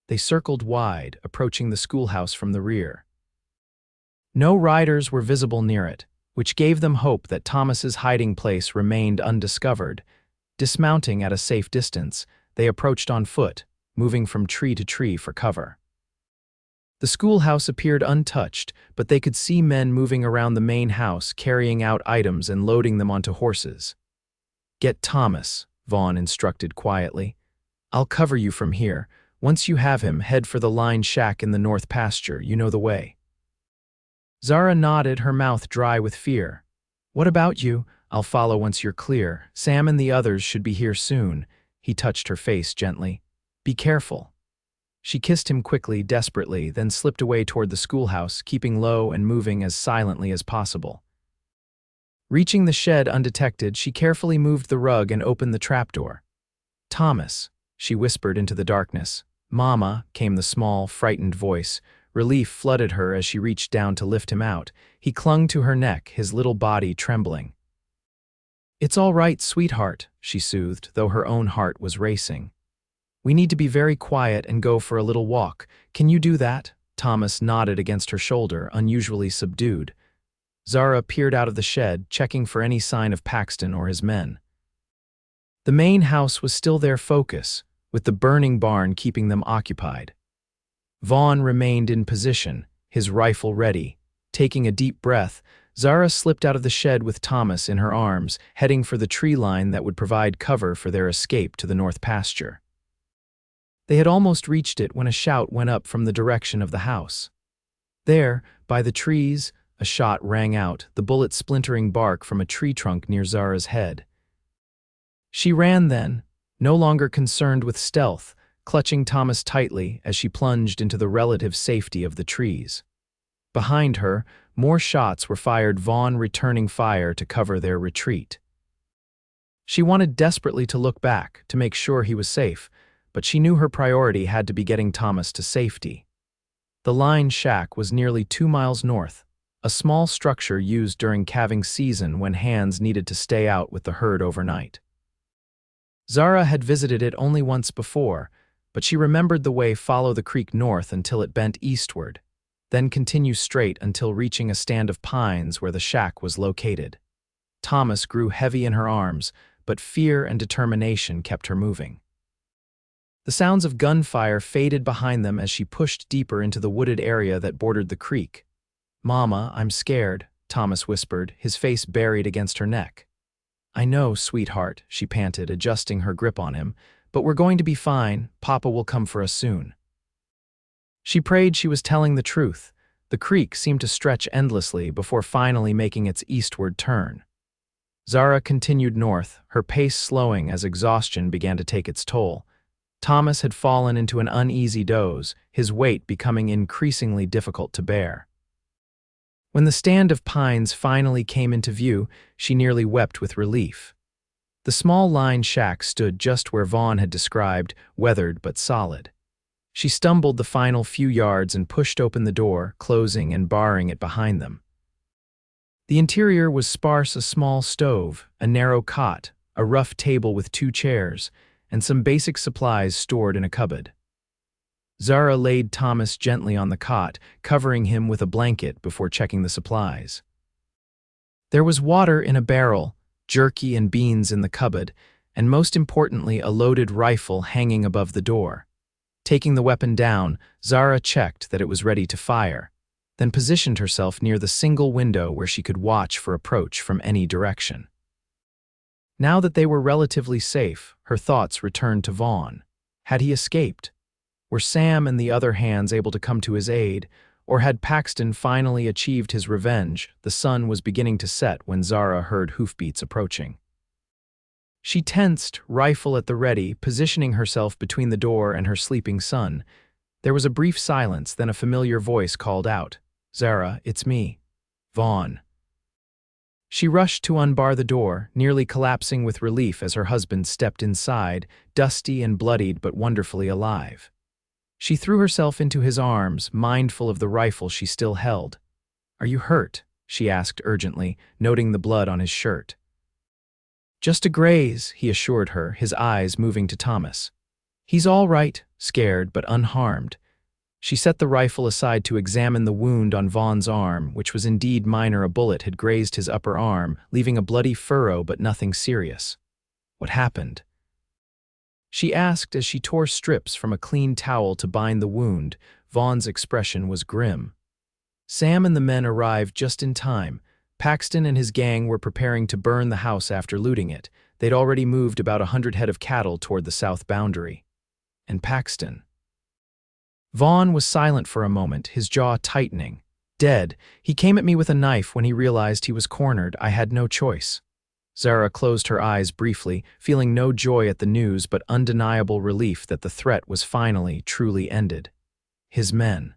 They circled wide, approaching the schoolhouse from the rear. No riders were visible near it, which gave them hope that Thomas's hiding place remained undiscovered. Dismounting at a safe distance, they approached on foot, moving from tree to tree for cover. The schoolhouse appeared untouched, but they could see men moving around the main house, carrying out items and loading them onto horses. "Get Thomas," Vaughn instructed quietly. "I'll cover you from here. Once you have him, head for the line shack in the north pasture. You know the way." Zara nodded, her mouth dry with fear. "What about you? I'll follow once you're clear. Sam and the others should be here soon." He touched her face gently. "Be careful." She kissed him quickly, desperately, then slipped away toward the schoolhouse, keeping low and moving as silently as possible. Reaching the shed undetected, she carefully moved the rug and opened the trapdoor. "Thomas," she whispered into the darkness. "Mama," came the small, frightened voice. Relief flooded her as she reached down to lift him out. He clung to her neck, his little body trembling. "It's all right, sweetheart," she soothed, though her own heart was racing. "We need to be very quiet and go for a little walk. Can you do that?" Thomas nodded against her shoulder, unusually subdued. Zara peered out of the shed, checking for any sign of Paxton or his men. The main house was still their focus, with the burning barn keeping them occupied. Vaughn remained in position, his rifle ready. Taking a deep breath, Zara slipped out of the shed with Thomas in her arms, heading for the tree line that would provide cover for their escape to the north pasture. They had almost reached it when a shout went up from the direction of the house. There, by the trees, a shot rang out, the bullet splintering bark from a tree trunk near Zara's head. She ran then, no longer concerned with stealth, clutching Thomas tightly as she plunged into the relative safety of the trees. Behind her, more shots were fired, Vaughn returning fire to cover their retreat. She wanted desperately to look back, to make sure he was safe, but she knew her priority had to be getting Thomas to safety. The line shack was nearly 2 miles north, a small structure used during calving season when hands needed to stay out with the herd overnight. Zara had visited it only once before, but she remembered the way follow the creek north until it bent eastward, then continue straight until reaching a stand of pines where the shack was located. Thomas grew heavy in her arms, but fear and determination kept her moving. The sounds of gunfire faded behind them as she pushed deeper into the wooded area that bordered the creek. "Mama, I'm scared," Thomas whispered, his face buried against her neck. "I know, sweetheart," she panted, adjusting her grip on him, "but we're going to be fine. Papa will come for us soon." She prayed she was telling the truth. The creek seemed to stretch endlessly before finally making its eastward turn. Zara continued north, her pace slowing as exhaustion began to take its toll. Thomas had fallen into an uneasy doze, his weight becoming increasingly difficult to bear. When the stand of pines finally came into view, she nearly wept with relief. The small line shack stood just where Vaughn had described, weathered but solid. She stumbled the final few yards and pushed open the door, closing and barring it behind them. The interior was sparse: a small stove, a narrow cot, a rough table with 2 chairs, and some basic supplies stored in a cupboard. Zara laid Thomas gently on the cot, covering him with a blanket before checking the supplies. There was water in a barrel, jerky and beans in the cupboard, and most importantly, a loaded rifle hanging above the door. Taking the weapon down, Zara checked that it was ready to fire, then positioned herself near the single window where she could watch for approach from any direction. Now that they were relatively safe, her thoughts returned to Vaughn. Had he escaped? Were Sam and the other hands able to come to his aid, or had Paxton finally achieved his revenge? The sun was beginning to set when Zara heard hoofbeats approaching. She tensed, rifle at the ready, positioning herself between the door and her sleeping son. There was a brief silence, then a familiar voice called out, "Zara, it's me, Vaughn." She rushed to unbar the door, nearly collapsing with relief as her husband stepped inside, dusty and bloodied but wonderfully alive. She threw herself into his arms, mindful of the rifle she still held. "Are you hurt?" she asked urgently, noting the blood on his shirt. "Just a graze," he assured her, his eyes moving to Thomas. "He's all right," scared but unharmed. She set the rifle aside to examine the wound on Vaughn's arm, which was indeed minor. A bullet had grazed his upper arm, leaving a bloody furrow but nothing serious. "What happened?" she asked as she tore strips from a clean towel to bind the wound. Vaughn's expression was grim. Sam and the men arrived just in time. Paxton and his gang were preparing to burn the house after looting it. They'd already moved about 100 head of cattle toward the south boundary. And Paxton. Vaughn was silent for a moment, his jaw tightening. "Dead. He came at me with a knife when he realized he was cornered. I had no choice." Zara closed her eyes briefly, feeling no joy at the news but undeniable relief that the threat was finally, truly ended. His men.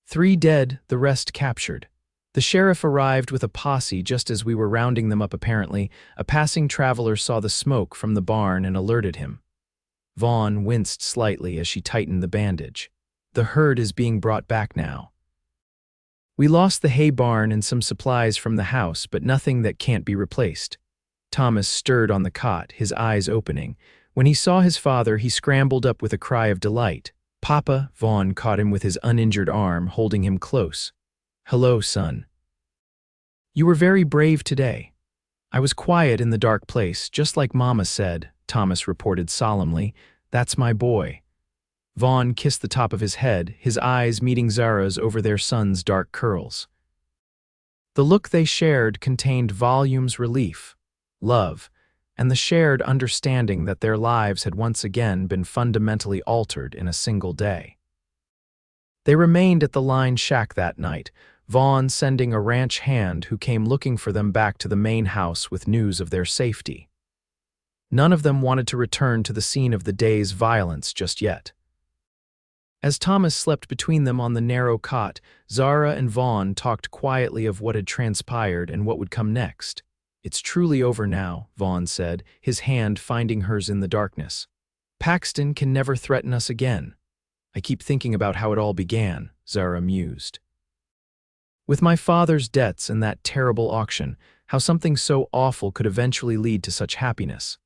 3 dead, the rest captured. The sheriff arrived with a posse just as we were rounding them up apparently. A passing traveler saw the smoke from the barn and alerted him. Vaughn winced slightly as she tightened the bandage. The herd is being brought back now. We lost the hay barn and some supplies from the house, but nothing that can't be replaced. Thomas stirred on the cot, his eyes opening. When he saw his father, he scrambled up with a cry of delight. "Papa," Vaughn caught him with his uninjured arm, holding him close. "Hello, son. You were very brave today." "I was quiet in the dark place, just like Mama said," Thomas reported solemnly. "That's my boy." Vaughn kissed the top of his head, his eyes meeting Zara's over their son's dark curls. The look they shared contained volumes relief, love, and the shared understanding that their lives had once again been fundamentally altered in a single day. They remained at the line shack that night, Vaughn sending a ranch hand who came looking for them back to the main house with news of their safety. None of them wanted to return to the scene of the day's violence just yet. As Thomas slept between them on the narrow cot, Zara and Vaughn talked quietly of what had transpired and what would come next. "It's truly over now," Vaughn said, his hand finding hers in the darkness. "Paxton can never threaten us again." "I keep thinking about how it all began," Zara mused. "With my father's debts and that terrible auction, how something so awful could eventually lead to such happiness."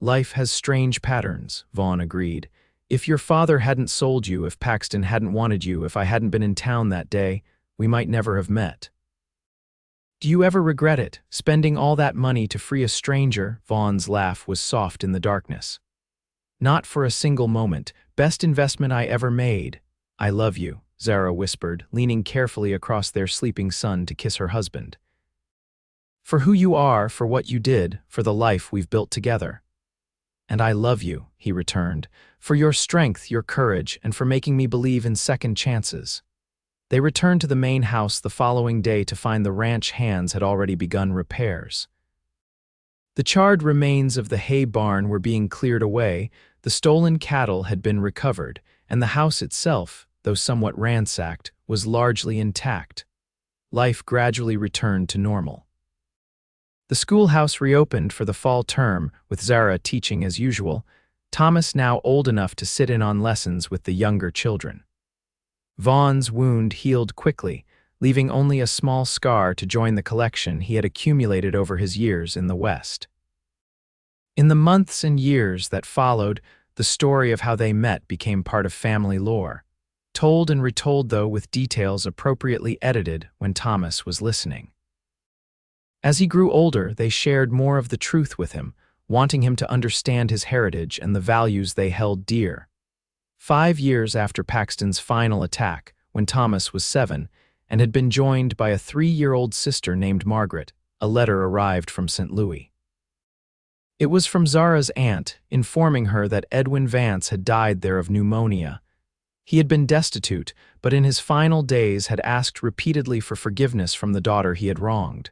"Life has strange patterns," Vaughn agreed. "If your father hadn't sold you, if Paxton hadn't wanted you, if I hadn't been in town that day, we might never have met." "Do you ever regret it, spending all that money to free a stranger?" Vaughn's laugh was soft in the darkness. "Not for a single moment. Best investment I ever made." "I love you," Zara whispered, leaning carefully across their sleeping son to kiss her husband. "For who you are, for what you did, for the life we've built together." "And I love you," he returned, "for your strength, your courage, and for making me believe in second chances." They returned to the main house the following day to find the ranch hands had already begun repairs. The charred remains of the hay barn were being cleared away, the stolen cattle had been recovered, and the house itself, though somewhat ransacked, was largely intact. Life gradually returned to normal. The schoolhouse reopened for the fall term, with Zara teaching as usual, Thomas now old enough to sit in on lessons with the younger children. Vaughn's wound healed quickly, leaving only a small scar to join the collection he had accumulated over his years in the West. In the months and years that followed, the story of how they met became part of family lore, told and retold though with details appropriately edited when Thomas was listening. As he grew older, they shared more of the truth with him, wanting him to understand his heritage and the values they held dear. 5 years after Paxton's final attack, when Thomas was 7, and had been joined by a 3-year-old sister named Margaret, a letter arrived from St. Louis. It was from Zara's aunt, informing her that Edwin Vance had died there of pneumonia. He had been destitute, but in his final days had asked repeatedly for forgiveness from the daughter he had wronged.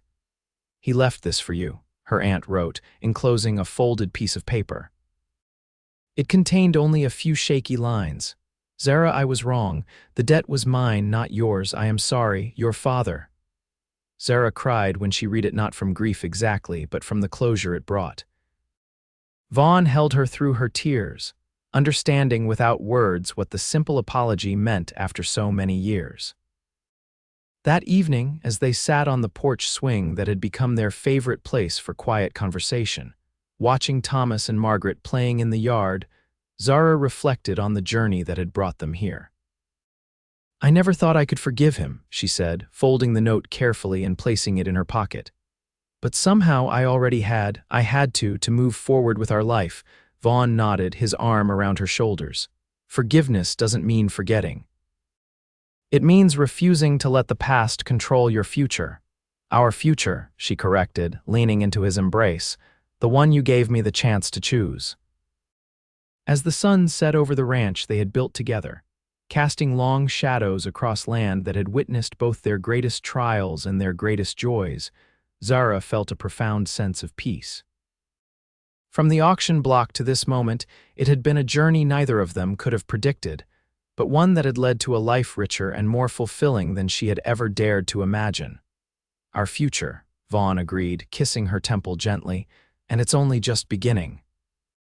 "He left this for you," her aunt wrote, enclosing a folded piece of paper. It contained only a few shaky lines. "Zara, I was wrong. The debt was mine, not yours. I am sorry. Your father." Zara cried when she read it, not from grief exactly, but from the closure it brought. Vaughn held her through her tears, understanding without words what the simple apology meant after so many years. That evening, as they sat on the porch swing that had become their favorite place for quiet conversation, watching Thomas and Margaret playing in the yard, Zara reflected on the journey that had brought them here. "I never thought I could forgive him," she said, folding the note carefully and placing it in her pocket. "But somehow I already had. I had to move forward with our life." Vaughn nodded, his arm around her shoulders. "Forgiveness doesn't mean forgetting. It means refusing to let the past control your future." "Our future," she corrected, leaning into his embrace, "the one you gave me the chance to choose." As the sun set over the ranch they had built together, casting long shadows across land that had witnessed both their greatest trials and their greatest joys, Zara felt a profound sense of peace. From the auction block to this moment, it had been a journey neither of them could have predicted, but one that had led to a life richer and more fulfilling than she had ever dared to imagine. Our future, Vaughn agreed, kissing her temple gently, and it's only just beginning.